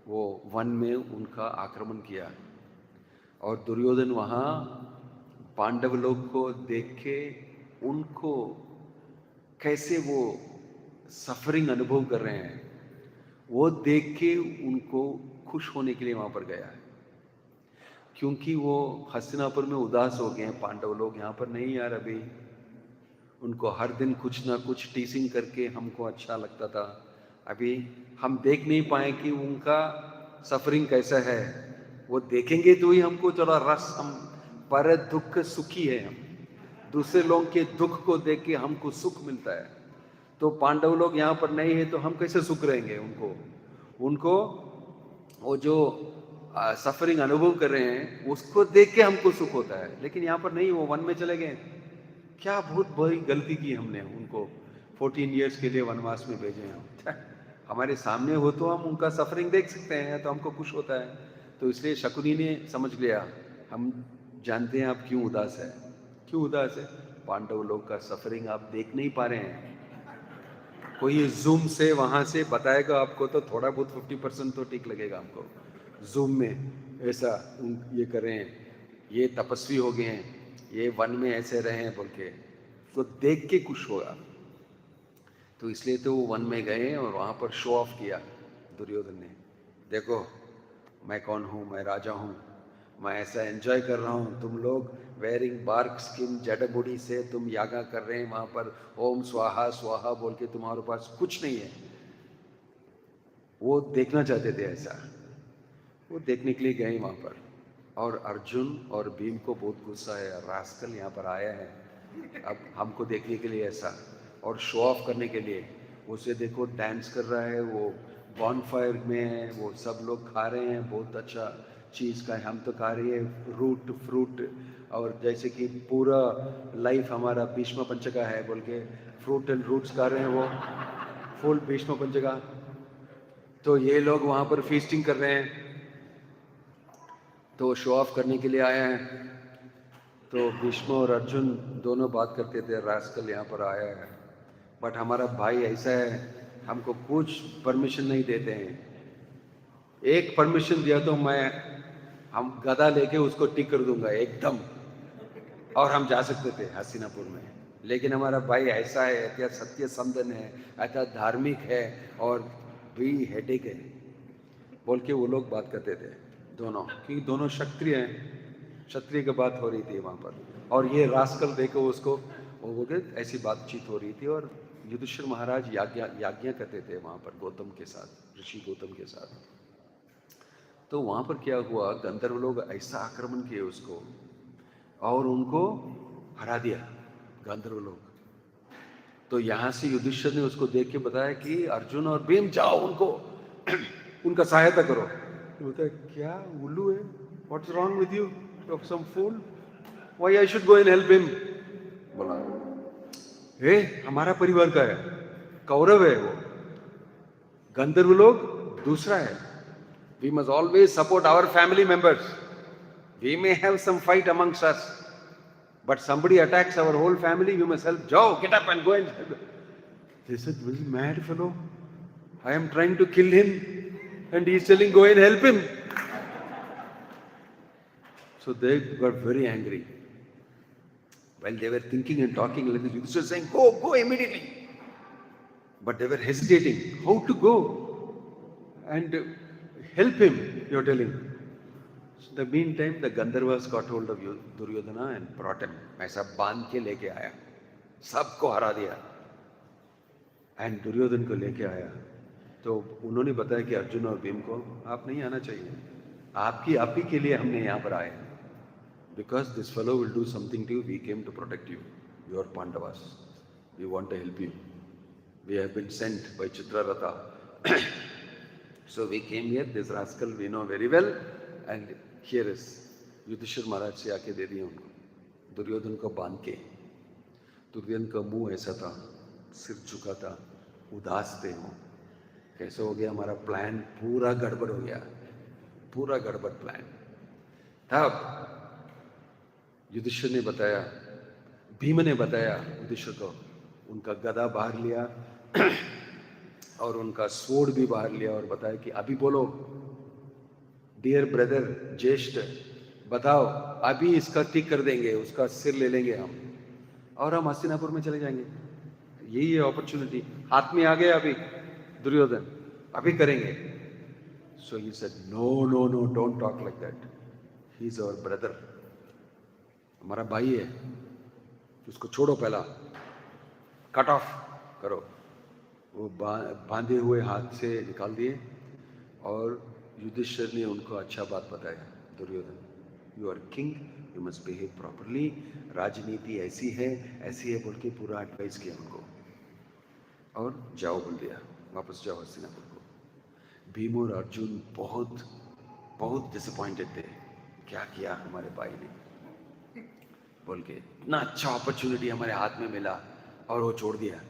वो वन में उनका आक्रमण किया और दुर्योधन वहाँ पांडव लोग को देख के उनको कैसे वो सफरिंग अनुभव कर रहे हैं वो देख के उनको खुश होने के लिए वहां पर गया है. क्योंकि वो हस्तिनापुर में उदास हो गए हैं पांडव लोग, यहाँ पर नहीं यार. अभी उनको हर दिन कुछ ना कुछ टीसिंग करके हमको अच्छा लगता था, अभी हम देख नहीं पाए कि उनका सफरिंग कैसा है. वो देखेंगे तो ही हमको थोड़ा रस, हम पर दुख सुखी है, हम दूसरे लोगों के दुख को देख के हमको सुख मिलता है. तो पांडव लोग यहाँ पर नहीं है तो हम कैसे सुख रहेंगे. उनको वो जो सफरिंग अनुभव कर रहे हैं उसको देख के हमको सुख होता है. लेकिन यहाँ पर नहीं, वो वन में चले गए. क्या बहुत बड़ी गलती की हमने, उनको 14 ईयर्स के लिए वनवास में भेजे हम. हमारे सामने हो तो हम उनका सफरिंग देख सकते हैं तो हमको खुश होता है. तो इसलिए शकुनी ने समझ लिया, हम जानते हैं आप क्यों उदास है। क्यों उदास है? पांडव लोग का सफरिंग आप देख नहीं पा रहे हैं। कोई जूम से वहां से बताएगा आपको तो थोड़ा बहुत 50% तो ठीक लगेगा हमको। जूम में ऐसा ये कर रहे हैं, ये तपस्वी हो गए हैं, ये वन में ऐसे रहे हैं बोल के, तो देख के खुश होगा। तो इसलिए तो वो वन में गए और वहां पर शो ऑफ किया दुर्योधन ने, देखो मैं कौन हूँ, मैं राजा हूँ, मैं ऐसा एंजॉय कर रहा हूँ, तुम लोग वेयरिंग बार्क स्किन जड़ बूढ़ी से तुम यागा कर रहे हैं वहां पर, ओम स्वाहा स्वाहा बोल के, तुम्हारे पास कुछ नहीं है। वो देखना चाहते थे ऐसा, वो देखने के लिए गए वहां पर। और अर्जुन और भीम को बहुत गुस्सा है, रास्कल यहाँ पर आया है अब हमको देखने के लिए ऐसा, और शो ऑफ करने के लिए। उसे देखो डांस कर रहा है, वो बॉनफायर में है, वो सब लोग खा रहे हैं, बहुत अच्छा चीज़ का है, हम तो खा रही है रूट फ्रूट, और जैसे कि पूरा लाइफ हमारा भीष्म पंचका है बोल के फ्रूट एंड रूट्स खा रहे हैं वो, फुल भीष्म पंचका। तो ये लोग वहाँ पर फीस्टिंग कर रहे हैं, तो शो ऑफ करने के लिए आया है। तो भीष्म और अर्जुन दोनों बात करते थे, रास्कल यहाँ पर आया है, बट हमारा भाई ऐसा है, हमको कुछ परमिशन नहीं देते हैं। एक परमिशन दिया तो हम गदा लेके उसको टिक कर दूंगा एकदम, और हम जा सकते थे हसीनापुर में। लेकिन हमारा भाई ऐसा है, इतना सत्य संदन है, इतना धार्मिक है, और भी हेडेक है बोल के वो लोग बात करते थे दोनों, क्योंकि दोनों क्षत्रिय हैं, क्षत्रिय की बात हो रही थी वहाँ पर। और ये रास्कल देखो उसको, वो ऐसी बातचीत हो रही थी। और युधिष्ठिर महाराज याज्ञा करते थे वहाँ पर गौतम के साथ, ऋषि गौतम के साथ। तो वहाँ पर क्या हुआ, गंधर्व लोग ऐसा आक्रमण किए उसको और उनको हरा दिया गंधर्व लोग। तो यहाँ से युधिष्ठिर ने उसको देख के बताया कि अर्जुन और भीम जाओ उनको उनका सहायता करो। तो बोलता है क्या उल्लू है, what's wrong with you, you are some fool, why I should go and help him. बोला हे हमारा परिवार का है, कौरव है वो, गंधर्व लोग दूसरा है। We must always support our family members. We may have some fight amongst us, but somebody attacks our whole family, we must help. Jao, get up and go and help. They said, "This is mad fellow. I am trying to kill him, and he is telling go and help him." So they got very angry. While they were thinking and talking like this, Yudhishthira saying, "Go immediately." But they were hesitating. How to go? And help him, you're telling. So in the meantime, the Gandharvas got hold of Duryodhana and brought him. ऐसा बांध के लेके आया, सबको हरा दिया, and Duryodhan को लेके आया। तो उन्होंने बताया कि अर्जुन और भीम को आप नहीं आना चाहिए, आप ही के लिए हमने यहाँ पर आए, because this fellow will do something to you, we came to protect you, your Pandavas, we want to help you, we have been sent by Chitraratha. So we came here, this rascal we know very well, and here is Yudhishthira Maharaj से आके दे दिया उनको, दुर्योधन को बांध के। दुर्योधन का मुंह ऐसा था, सिर झुका था, उदास थे वो। कैसे हो गया हमारा प्लान, पूरा गड़बड़ हो गया, पूरा गड़बड़ प्लान। तब युधिष्ठिर ने बताया, भीम ने बताया युधिष्ठिर को, उनका गदा बाहर लिया और उनका स्वॉर्ड भी बाहर लिया और बताया कि अभी बोलो, डियर ब्रदर, ज्येष्ठ, बताओ, अभी इसका ठीक कर देंगे, उसका सिर ले लेंगे हम, और हम हस्तिनापुर में चले जाएंगे। यही है अपॉर्चुनिटी, हाथ में आ गया अभी दुर्योधन, अभी करेंगे। So he said no no no, don't talk like that, he is our brother, हमारा भाई है, उसको छोड़ो, पहला कट ऑफ करो। वो बांधे हुए हाथ से निकाल दिए, और युधिष्ठिर ने उनको अच्छा बात बताया, Duryodhan, you are king, you must behave properly, राजनीति ऐसी है बोल के पूरा एडवाइस किया उनको, और जाओ बोल दिया, वापस जाओ हस्तिनापुर को। भीम और अर्जुन बहुत बहुत डिसअपॉइंटेड थे, क्या किया हमारे भाई ने बोल के, इतना अच्छा अपॉर्चुनिटी हमारे हाथ में मिला और वो छोड़ दिया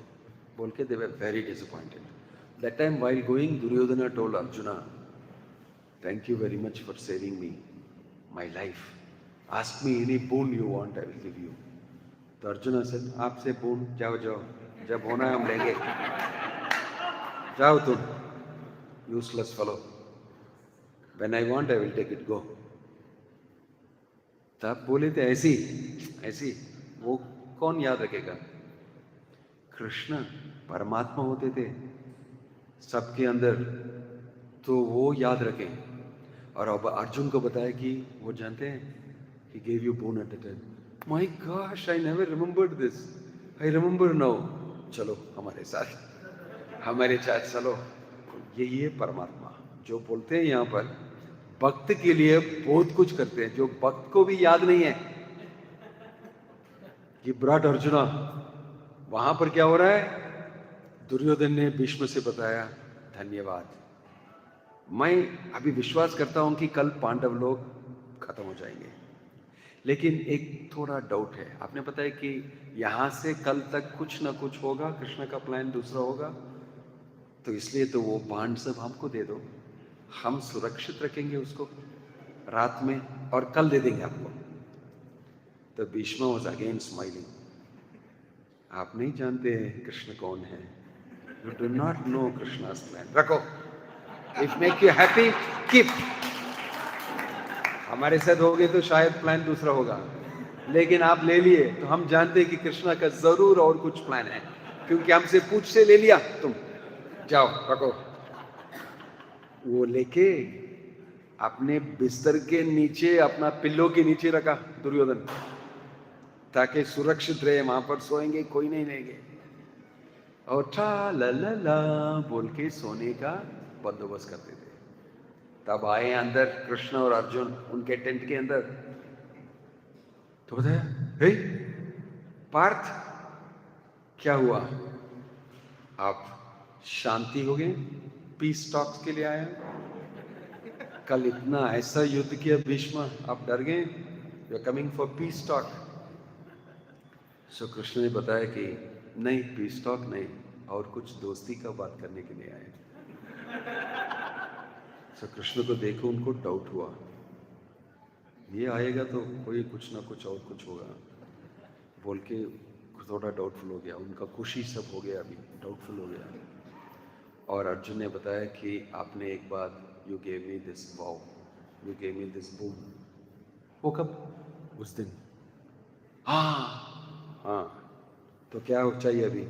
बोल के, they were very disappointed. That time while going, Duryodhana told Arjuna, Thank you very much for saving me, my life. Ask me any boon you want, I will give you. तो अर्जुन said, आपसे bone, जाओ जाओ, जब होना है हम लेंगे, जाओ तुम, useless fellow. When I want, I will take it, go. तब बोले थे ऐसी, वो कौन याद रखेगा? कृष्ण परमात्मा होते थे सबके अंदर, तो वो याद रखें. और अब अर्जुन को बताया कि वो जानते हैं, he gave you boon at the time. My gosh, I never remembered this. I remember now. चलो हमारे साथ चलो. यही है परमात्मा जो बोलते हैं यहाँ पर, भक्त के लिए बहुत कुछ करते हैं जो भक्त को भी याद नहीं है. ये ब्रॉट अर्जुना, वहां पर क्या हो रहा है? दुर्योधन ने भीष्म से बताया, धन्यवाद. मैं अभी विश्वास करता हूं कि कल पांडव लोग खत्म हो जाएंगे, लेकिन एक थोड़ा डाउट है. आपने बताया कि यहां से कल तक कुछ ना कुछ होगा, कृष्ण का प्लान दूसरा होगा, तो इसलिए तो वो बाण सब हमको दे दो, हम सुरक्षित रखेंगे उसको रात में और कल दे देंगे आपको. तो भीष्म वाज अगेन स्माइलिंग. आप नहीं जानते कृष्ण कौन है. You do not know Krishna's plan. रखो, if make you happy keep. हमारे साथ हो गए तो शायद प्लान दूसरा होगा, लेकिन आप ले लिए तो हम जानते हैं कि कृष्णा का जरूर और कुछ प्लान है, क्योंकि हमसे पूछ से ले लिया. तुम जाओ, रखो. वो लेके अपने बिस्तर के नीचे, अपना पिल्लो के नीचे रखा दुर्योधन, ताकि सुरक्षित रहे. वहां पर सोएंगे, कोई नहीं लेंगे. और ठा ला ला ला बोल के सोने का बंदोबस्त करते थे. तब आए अंदर कृष्ण और अर्जुन उनके टेंट के अंदर. तो बताया, हे पार्थ, क्या हुआ? आप शांति हो गए, पीस टॉक्स के लिए आए? कल इतना ऐसा युद्ध किया भीष्म, आप डर गए? You are coming for peace talk. So Krishna ने बताया कि नहीं, पीस टॉक नहीं, और कुछ दोस्ती का बात करने के लिए आए. सो कृष्ण को देखो, उनको डाउट हुआ, ये आएगा तो कोई कुछ ना कुछ और कुछ होगा बोल के थोड़ा डाउटफुल हो गया. उनका खुशी सब हो गया, अभी डाउटफुल हो गया. और अर्जुन ने बताया कि आपने एक बात, you gave me this wow, you gave me this boom. वो कब? उस दिन. हाँ, तो क्या चाहिए अभी?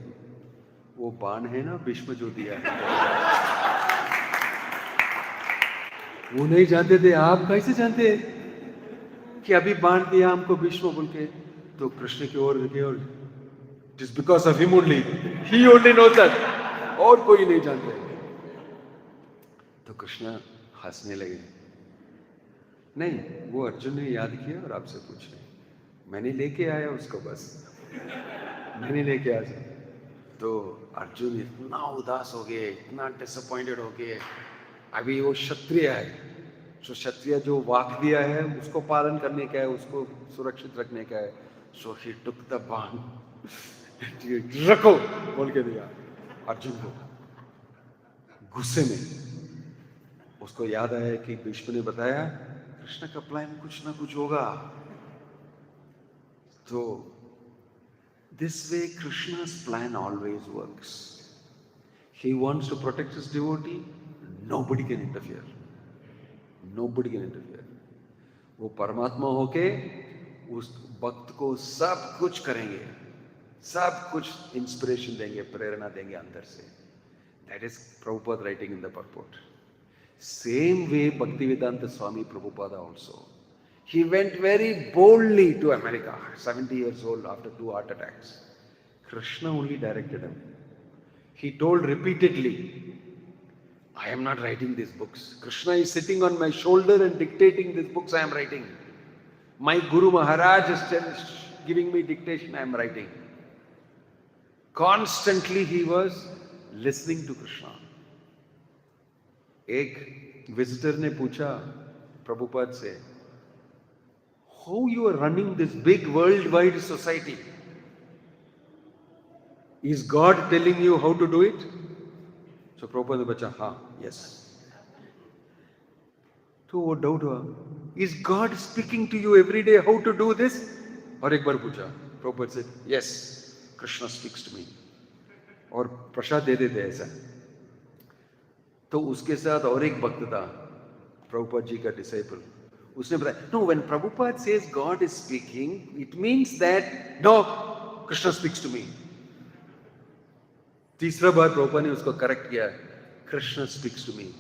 वो बाण है ना भीष्म जो दिया है. वो नहीं जानते थे. आप कैसे जानते कि अभी बाण दिया हमको भीष्म बोल के? तो कृष्ण की ओर देखे, और it is because of him only, he only knows that, और कोई नहीं जानते. तो कृष्ण हंसने लगे. नहीं, वो अर्जुन ने याद किया और आपसे पूछ रहे. मैंने लेके आया उसको, बस मैंने लेके आया. तो अर्जुन इतना उदास हो गए, इतना डिसअपॉइंटेड हो गए. अभी वो क्षत्रिय है, तो क्षत्रिय जो वाक दिया है उसको पालन करने का है, उसको सुरक्षित रखने का है. सो ही टुक द बाण, रखो बोल के दिया अर्जुन को. गुस्से में उसको याद आया कि भीष्म ने बताया कृष्ण का प्लान कुछ ना कुछ होगा. तो this way Krishna's plan always works. He wants to protect his devotee. Nobody can interfere. Nobody can interfere. वो परमात्मा होके उस भक्त को सब कुछ करेंगे, सब कुछ इंस्पिरेशन देंगे, प्रेरणा देंगे अंदर से. That is Prabhupada writing in the purport. Same way Bhaktivinod Swami Prabhupada also. He went very boldly to America, 70 years old, after 2 heart attacks. Krishna only directed him. He told repeatedly, I am not writing these books. Krishna is sitting on my shoulder and dictating these books I am writing. My Guru Maharaj is giving me dictation, I am writing. Constantly he was listening to Krishna. एक visitor ने पूछा प्रभुपाद से, how you are running this big worldwide society? Is God telling you how to do it? So Prabhupada bacha, yes. तो वो doubt हुआ, is God speaking to you every day how to do this? और एक बार पूछा, प्रभुपाद से, yes Krishna speaks to me, और प्रसाद दे देते ऐसा। तो उसके साथ और एक भक्त था, प्रभुपाद जी का डिसाइपल, उसने बताया, no when Prabhupada says God is speaking it means that no Krishna speaks to me. तीसरा बार प्रभुपाद ने उसको करेक्ट किया, कृष्णा स्पीक्स टू मी।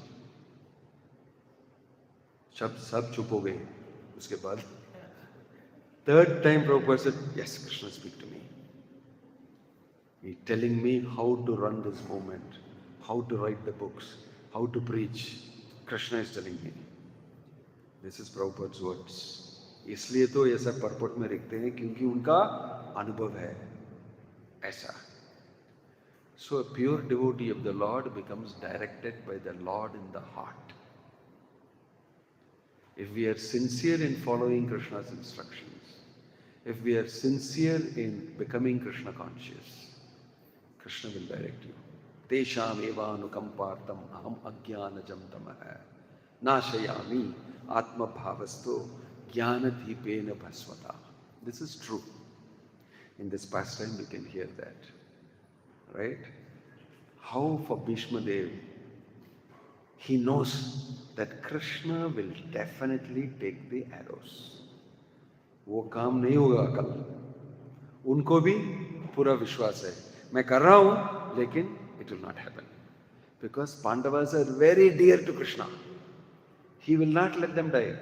सब चुप हो गए। उसके बाद third time Prabhupada said, yes Krishna speak to me, he telling me how to run this movement, how to write the books, how to preach. Krishna is telling me. This is Prabhupada's words. इसलिए तो ऐसा purport में लिखते हैं क्योंकि उनका अनुभव है ऐसा। So a pure devotee of the Lord becomes directed by the Lord in the heart. If we are sincere in following Krishna's instructions, if we are sincere in becoming Krishna conscious, Krishna will direct you. Tesham evanukampartam aham ajnanajam tamah nashayami atma bhavasto jnanadhipena bhasvata. This is true. In this pastime we can hear that. Right? How for Bhishma Dev, he knows that Krishna will definitely take the arrows. वो काम नहीं होगा कल, उनको भी पूरा विश्वास है, मैं कर रहा हूं लेकिन it will not happen, because Pandavas are very dear to Krishna. He will not let them die.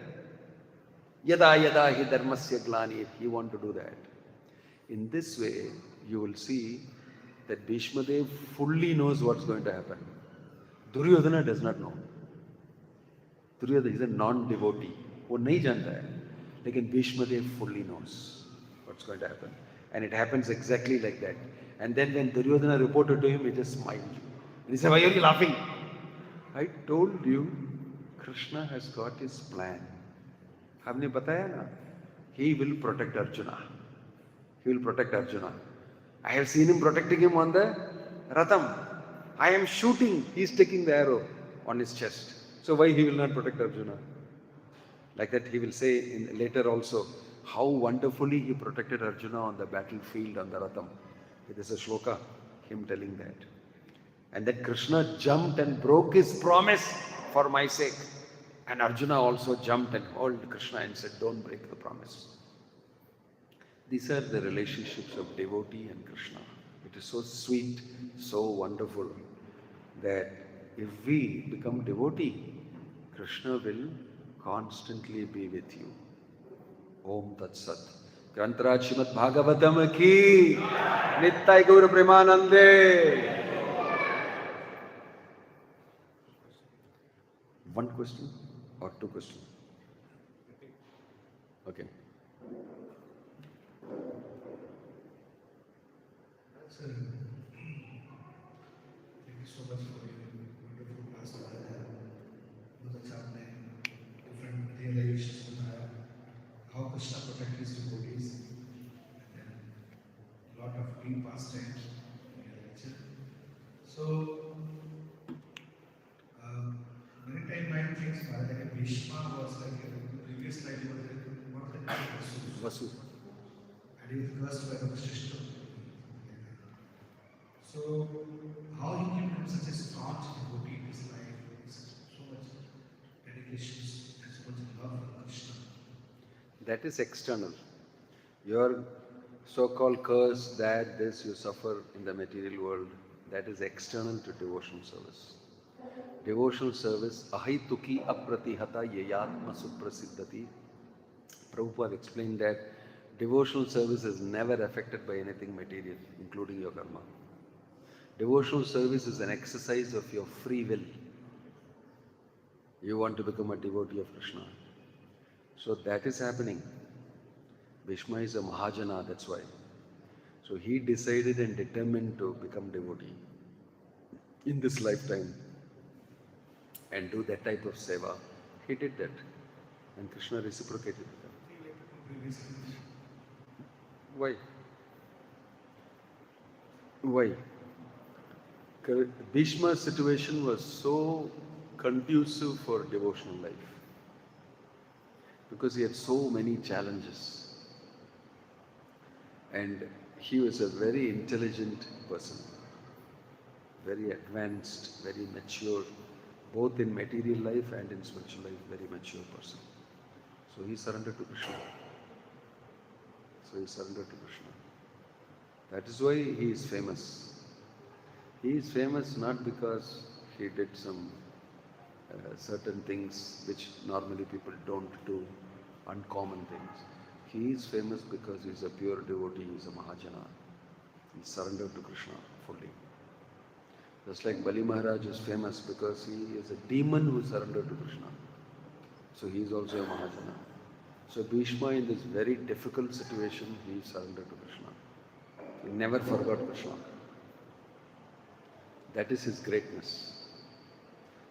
Yada yada hi dharmasya glani, he want to do that. In this way you will see that Bhishma Dev fully knows what's going to happen. Duryodhana does not know. Duryodhana is a non-devotee, वो नहीं जानता है, लेकिन Bhishma Dev fully knows what's going to happen, and it happens exactly like that. And then when Duryodhana reported to him, he just smiled. And he said, why are you laughing? I told you, Krishna has got his plan. हमने बताया ना, he will protect Arjuna. He will protect Arjuna. I have seen him protecting him on the Ratham. I am shooting, he is taking the arrow on his chest. So why he will not protect Arjuna? Like that he will say later also, how wonderfully he protected Arjuna on the battlefield on the Ratham. It is a shloka, him telling that. And that Krishna jumped and broke his promise for my sake. And Arjuna also jumped and held Krishna and said, don't break the promise. These are the relationships of devotee and Krishna. It is so sweet, so wonderful that if we become devotee, Krishna will constantly be with you. Om Tat Sat. Grantaraj Srimad Bhagavatam ki Nittai Gaura Premanande. One question or two questions? Okay. Sir, thank you so much for your wonderful class. बहुत अच्छा आपने different realizations बताया, how Krishna protect his devotees, and then a lot of deep pastimes in your lecture. So, many times mind thinks Maharaj, like Bhishma was like the previous life was like one of the Vasu. and he was cursed by the sister. So, how he can become such a staunch devotee in his life with so much dedication and so much love for Krishna? That is external. Your so-called curse, that, this you suffer in the material world, that is external to devotional service. Devotional service, ahituki apratihata yayatma suprasiddhati. Prabhupada explained that devotional service is never affected by anything material, including your karma. Devotional service is an exercise of your free will. You want to become a devotee of Krishna. So that is happening. Bhishma is a Mahajana, that's why. So he decided and determined to become devotee in this lifetime and do that type of seva. He did that. And Krishna reciprocated with him. Why? Why? Bhishma's situation was so conducive for devotional life. because he had so many challenges. And he was a very intelligent person, very advanced, very mature, both in material life and in spiritual life, very mature person. So he surrendered to Krishna. That is why he is famous. He is famous not because he did some certain things which normally people don't do, uncommon things. He is famous because he is a pure devotee, he is a Mahajana. He surrendered to Krishna fully. Just like Bali Maharaj is famous because he is a demon who surrendered to Krishna. So he is also a Mahajana. So Bhishma, in this very difficult situation, he surrendered to Krishna. He never forgot Krishna. That is his greatness.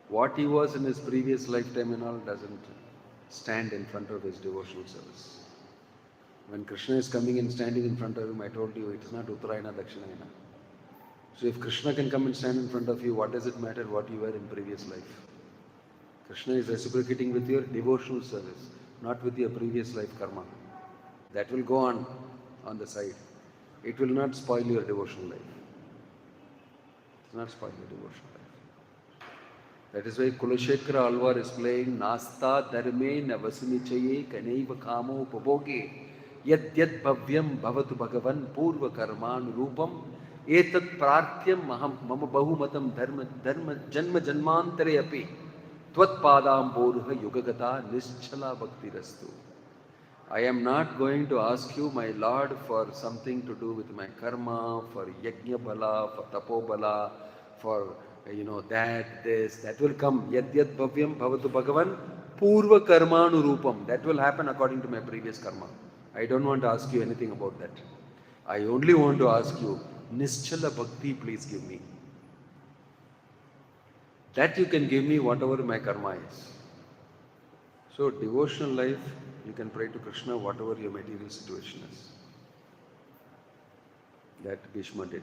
What he was in his previous lifetime and all doesn't stand in front of his devotional service. When Krishna is coming and standing in front of him, I told you, it is not Uttarayana, Dakshinayana. So if Krishna can come and stand in front of you, what does it matter what you were in previous life? Krishna is reciprocating with your devotional service, not with your previous life karma. That will go on the side. It will not spoil your devotional life. It will not spoil your devotional life. That is why Kulashekara Alvar is playing Nasta Dharme Navasunichaye Kanaiva Kamo Paboge Yad Yad Bhavyam Bhavatu Bhagavan Purva Karman Rupam Etat Prarthyam Mama Bahumatam Dharma Janma Janmantare Api Tvat Padam Borha Yugagata Nischala Bhakti Rastu. I am not going to ask you, my Lord, for something to do with my karma, for yajna bala, for tapo bala, for that will come. Yad yad bhavyam bhavatu bhagavan purva karmanu rupam. That will happen according to my previous karma. I don't want to ask you anything about that. I only want to ask you, nischala bhakti, please give me. That you can give me whatever my karma is. So devotional life, you can pray to Krishna whatever your material situation is. That Bhishma did.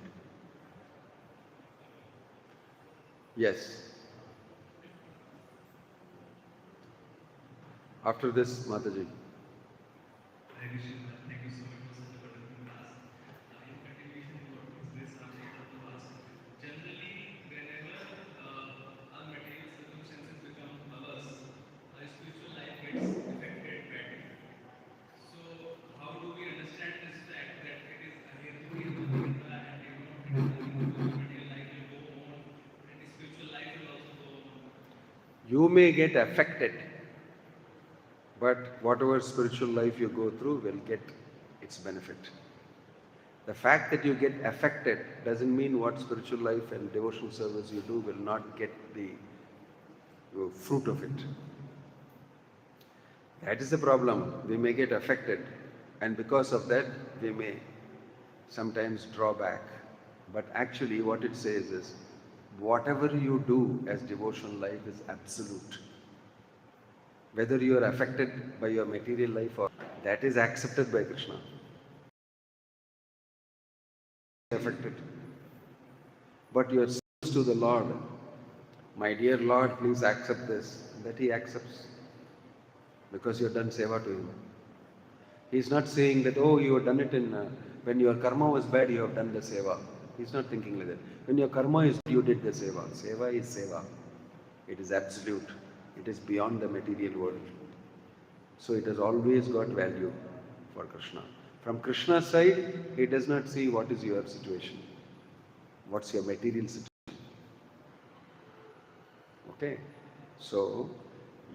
Yes. After this, Mataji. Thank you so much for such a wonderful class. In continuation to what this Swami had to ask, generally, whenever our material circumstances become ours, our spiritual life gets affected badly. So, how do we understand this fact that it is a healthy and it is nothing to do with material life will go on and the spiritual life will also go on? You may get affected, but whatever spiritual life you go through will get its benefit. The fact that you get affected doesn't mean what spiritual life and devotional service you do will not get the fruit of it. That is the problem. We may get affected, and because of that, we may sometimes draw back. But actually, what it says is, whatever you do as devotional life is absolute. Whether you are affected by your material life or that is accepted by Krishna. Affected. But you are service to the Lord. My dear Lord, please accept this. That He accepts. Because you have done seva to Him. He is not saying that, oh, you have done it when your karma was bad, you have done the seva. He is not thinking like that. When your karma is good, you did the seva. Seva is seva. It is absolute. It is beyond the material world. So it has always got value for Krishna. From Krishna's side, He does not see what is your situation. What's your material situation. Okay? So,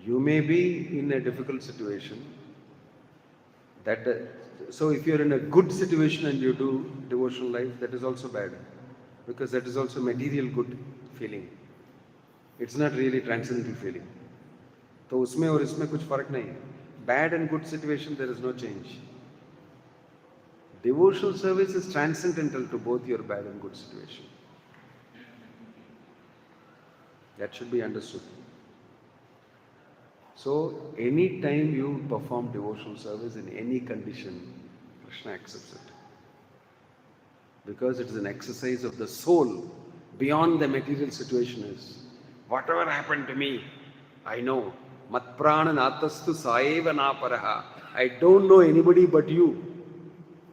you may be in a difficult situation. So if you're in a good situation and you do devotional life, that is also bad. Because that is also material good feeling. It's not really transcendental feeling. तो उसमें और इसमें कुछ फर्क नहीं है. Bad and good situation, there is no change. Devotional service is transcendental to both your bad and good situation. That should be understood. So, any time you perform devotional service in any condition, Krishna accepts it. Because it is an exercise of the soul beyond the material situation is, whatever happened to me, I know Matprana natastu saeva naparaha. I don't know anybody but you.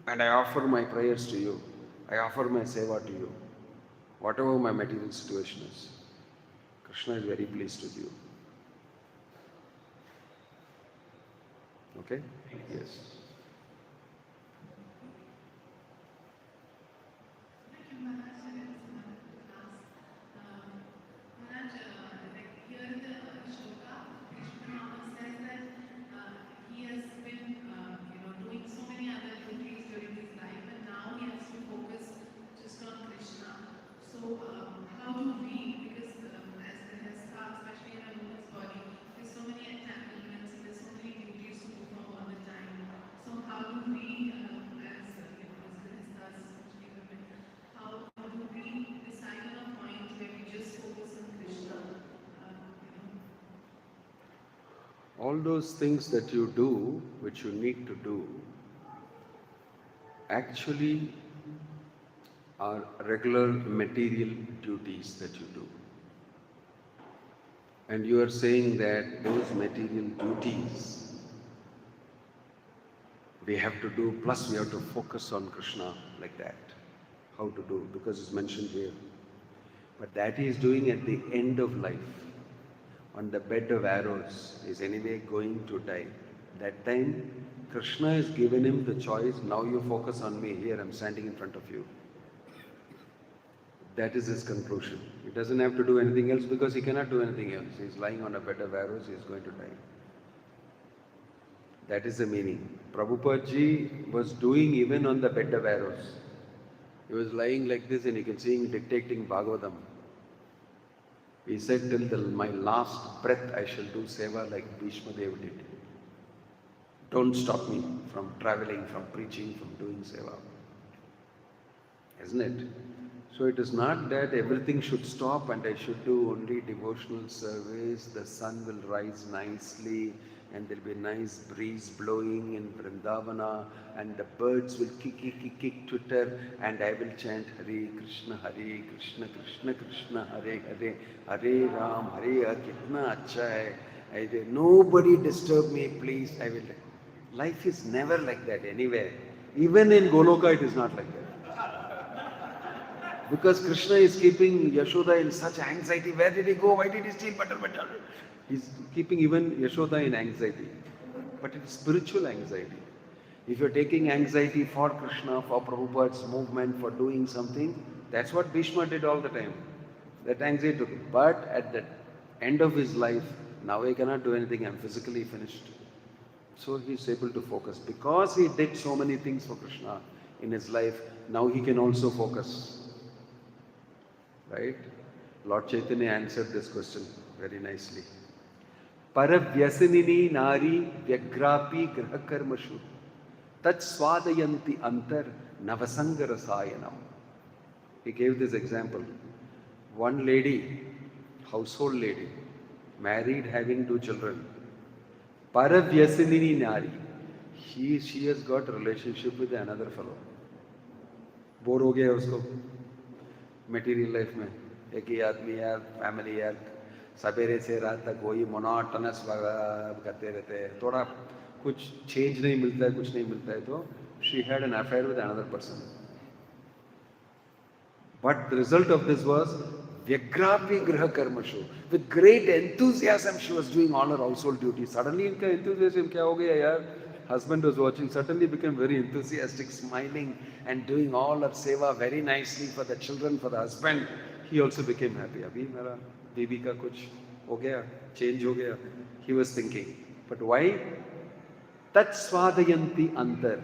And I offer my prayers to you. I offer my seva to you. Whatever my material situation is. Krishna is very pleased with you. Okay? Yes. All those things that you do, which you need to do, actually are regular material duties that you do. And you are saying that those material duties we have to do, plus we have to focus on Krishna like that. How to do, because it's mentioned here. But that he is doing at the end of life. On the bed of arrows, is anyway going to die. That time, Krishna has given him the choice, now you focus on me, here I'm standing in front of you. That is his conclusion. He doesn't have to do anything else because he cannot do anything else. He's lying on a bed of arrows, he is going to die. That is the meaning. Prabhupada ji was doing even on the bed of arrows. He was lying like this and you can see him dictating Bhagavatam. He said, till my last breath I shall do seva like Bhishma Deva did. Don't stop me from traveling, from preaching, from doing seva. Isn't it? So it is not that everything should stop and I should do only devotional service, the sun will rise nicely and there will be nice breeze blowing in Vrindavana and the birds will kick twitter and I will chant Hare Krishna, Krishna Krishna, Hare Hare, Hare Ram, Hare Kitna Acha hai. Nobody disturb me, please. I will. Life is never like that anywhere. Even in Goloka it is not like that. Because Krishna is keeping Yashoda in such anxiety. Where did he go? Why did he steal butter? He's keeping even Yashoda in anxiety. But it's spiritual anxiety. If you're taking anxiety for Krishna, for Prabhupada's movement, for doing something, that's what Bhishma did all the time. That anxiety took him. But at the end of his life, now I cannot do anything, I'm physically finished. So he's able to focus. Because he did so many things for Krishna in his life, now he can also focus. Right? Lord Chaitanya answered this question very nicely. Paravyasinini nari vyagrapi grahakarmashu tat swadayanti antar navasangarasayanam. He gave this example. One lady, household lady, married, having 2 children. Paravyasinini nari. She has got a relationship with another fellow. Bore ho gaya usko. Material life में एक ही आदमी है, family है, सवेरे से रात तक वही मोनोटोनस करते रहते हैं, थोड़ा कुछ चेंज नहीं मिलता है, कुछ नहीं मिलता है, तो she had an affair with another person. But the result of this was Vyagrapi Griha Karmashu. With great enthusiasm she was doing all her household duties. Suddenly इनका enthusiasm क्या हो गया यार? Husband was watching, suddenly became very enthusiastic, smiling and doing all her seva very nicely for the children, for the husband. He also became happy. Abhi mera baby ka kuch ho gaya, change ho gaya. He was thinking. But why? Tat swadayanti antar.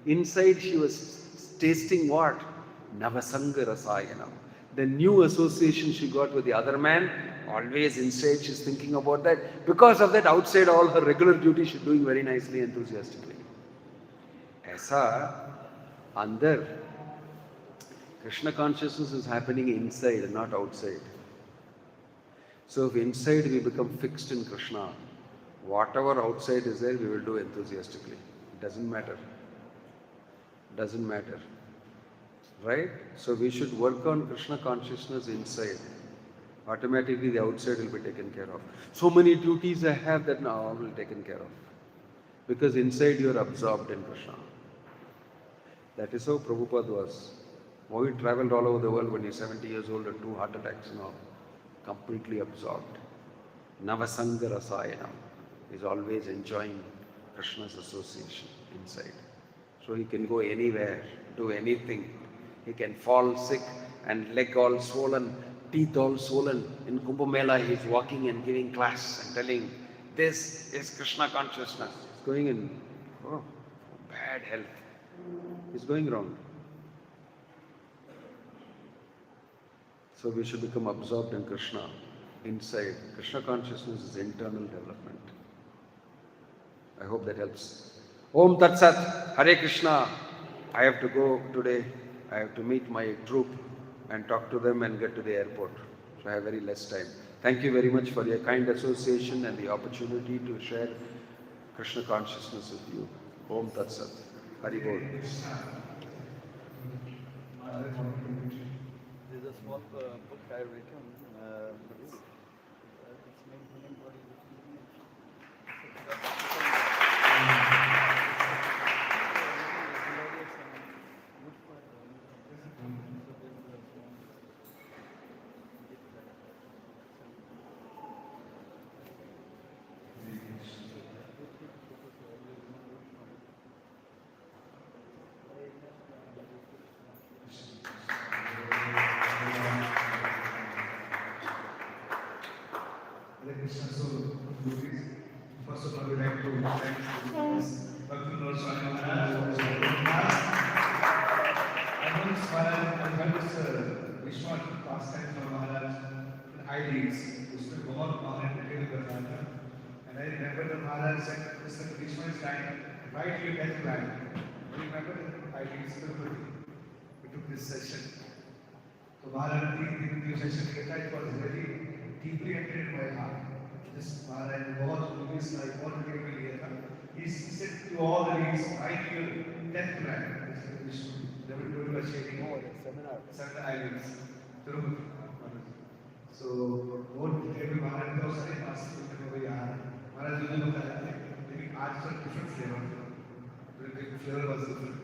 Inside she was tasting what? Navasanga rasayanam. The new association she got with the other man, always inside she's thinking about that. Because of that, outside all her regular duties she's doing very nicely, enthusiastically. Aisa, andar, Krishna consciousness is happening inside and not outside. So if inside we become fixed in Krishna, whatever outside is there, we will do enthusiastically. It doesn't matter. Doesn't matter. Right? So we should work on Krishna consciousness inside. automatically the outside will be taken care of. So many duties I have that now all will be taken care of. Because inside you are absorbed in Krishna. That is how Prabhupada was. How he traveled all over the world when he was 70 years old and 2 heart attacks now. Completely absorbed. Navasanga Rasayanam. He's always enjoying Krishna's association inside. So he can go anywhere, do anything. He can fall sick and leg all swollen, teeth all swollen. In Kumbh Mela he is walking and giving class and telling, this is Krishna consciousness. He's going in bad health. He's going wrong. So we should become absorbed in Krishna inside. Krishna consciousness is internal development. I hope that helps. Om Tat Sat, Hare Krishna. I have to go today. I have to meet my troop and talk to them and get to the airport. So I have very less time. Thank you very much for your kind association and the opportunity to share Krishna consciousness with you. Om Tat Sat, Hari Bol. There's a small book I have written for this. It's named Human Body. So, first of all, we would like to thank Bhaktivinod Swami Maharaj for his Maharaj. I know this Maharaj, I heard this Vishwan pastime from Maharaj in IDs, उसमें बहुत Maharaj detail करता था. And I remember the Maharaj said, Mr. Vishwan is dying, write your death plan. I remember the IDs, we took this session. So Maharaj, the session, it was very deeply entered in my heart. This Maharaj, बहुत movies like बहुत video में लिया था. He said to all the leads, write your death plan. They will do a sharing. Seminar islands. So बहुत detail में Maharaj ने सारे पास करने को यार. Maharaj ने बताया था, लेकिन आज तो different flavor. The flavor was different.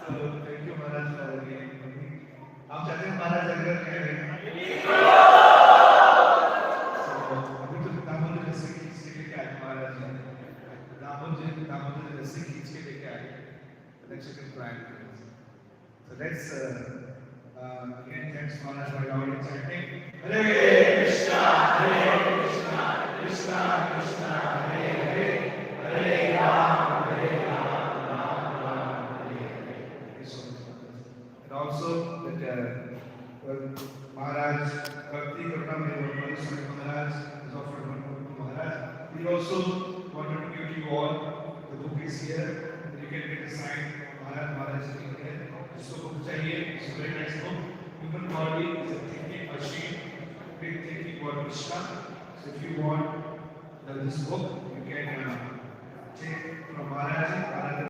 So thank you Maharaj for again. आप चाहते हैं महाराज अगर कह रहे हैं अभी तो दामोदर रस्सी खींच के लेके आए महाराज जी दामोदर रस्सी खींच के लेके आए next second plan so let's again thanks Maharaj for your chanting Hare Krishna Krishna Krishna Hare Hare Hare Ram Hare and also that Maharaj Bhakti Vinod Swami Maharaj is offered one book to Maharaj. We also wanted to give you all the book is here. You can get a sign from Maharaj. Maharaj is here. This book चाहिए. It's a very nice book. Human body is a thinking machine. Big thinking about Krishna. So if you want this book, you can take from Maharaj.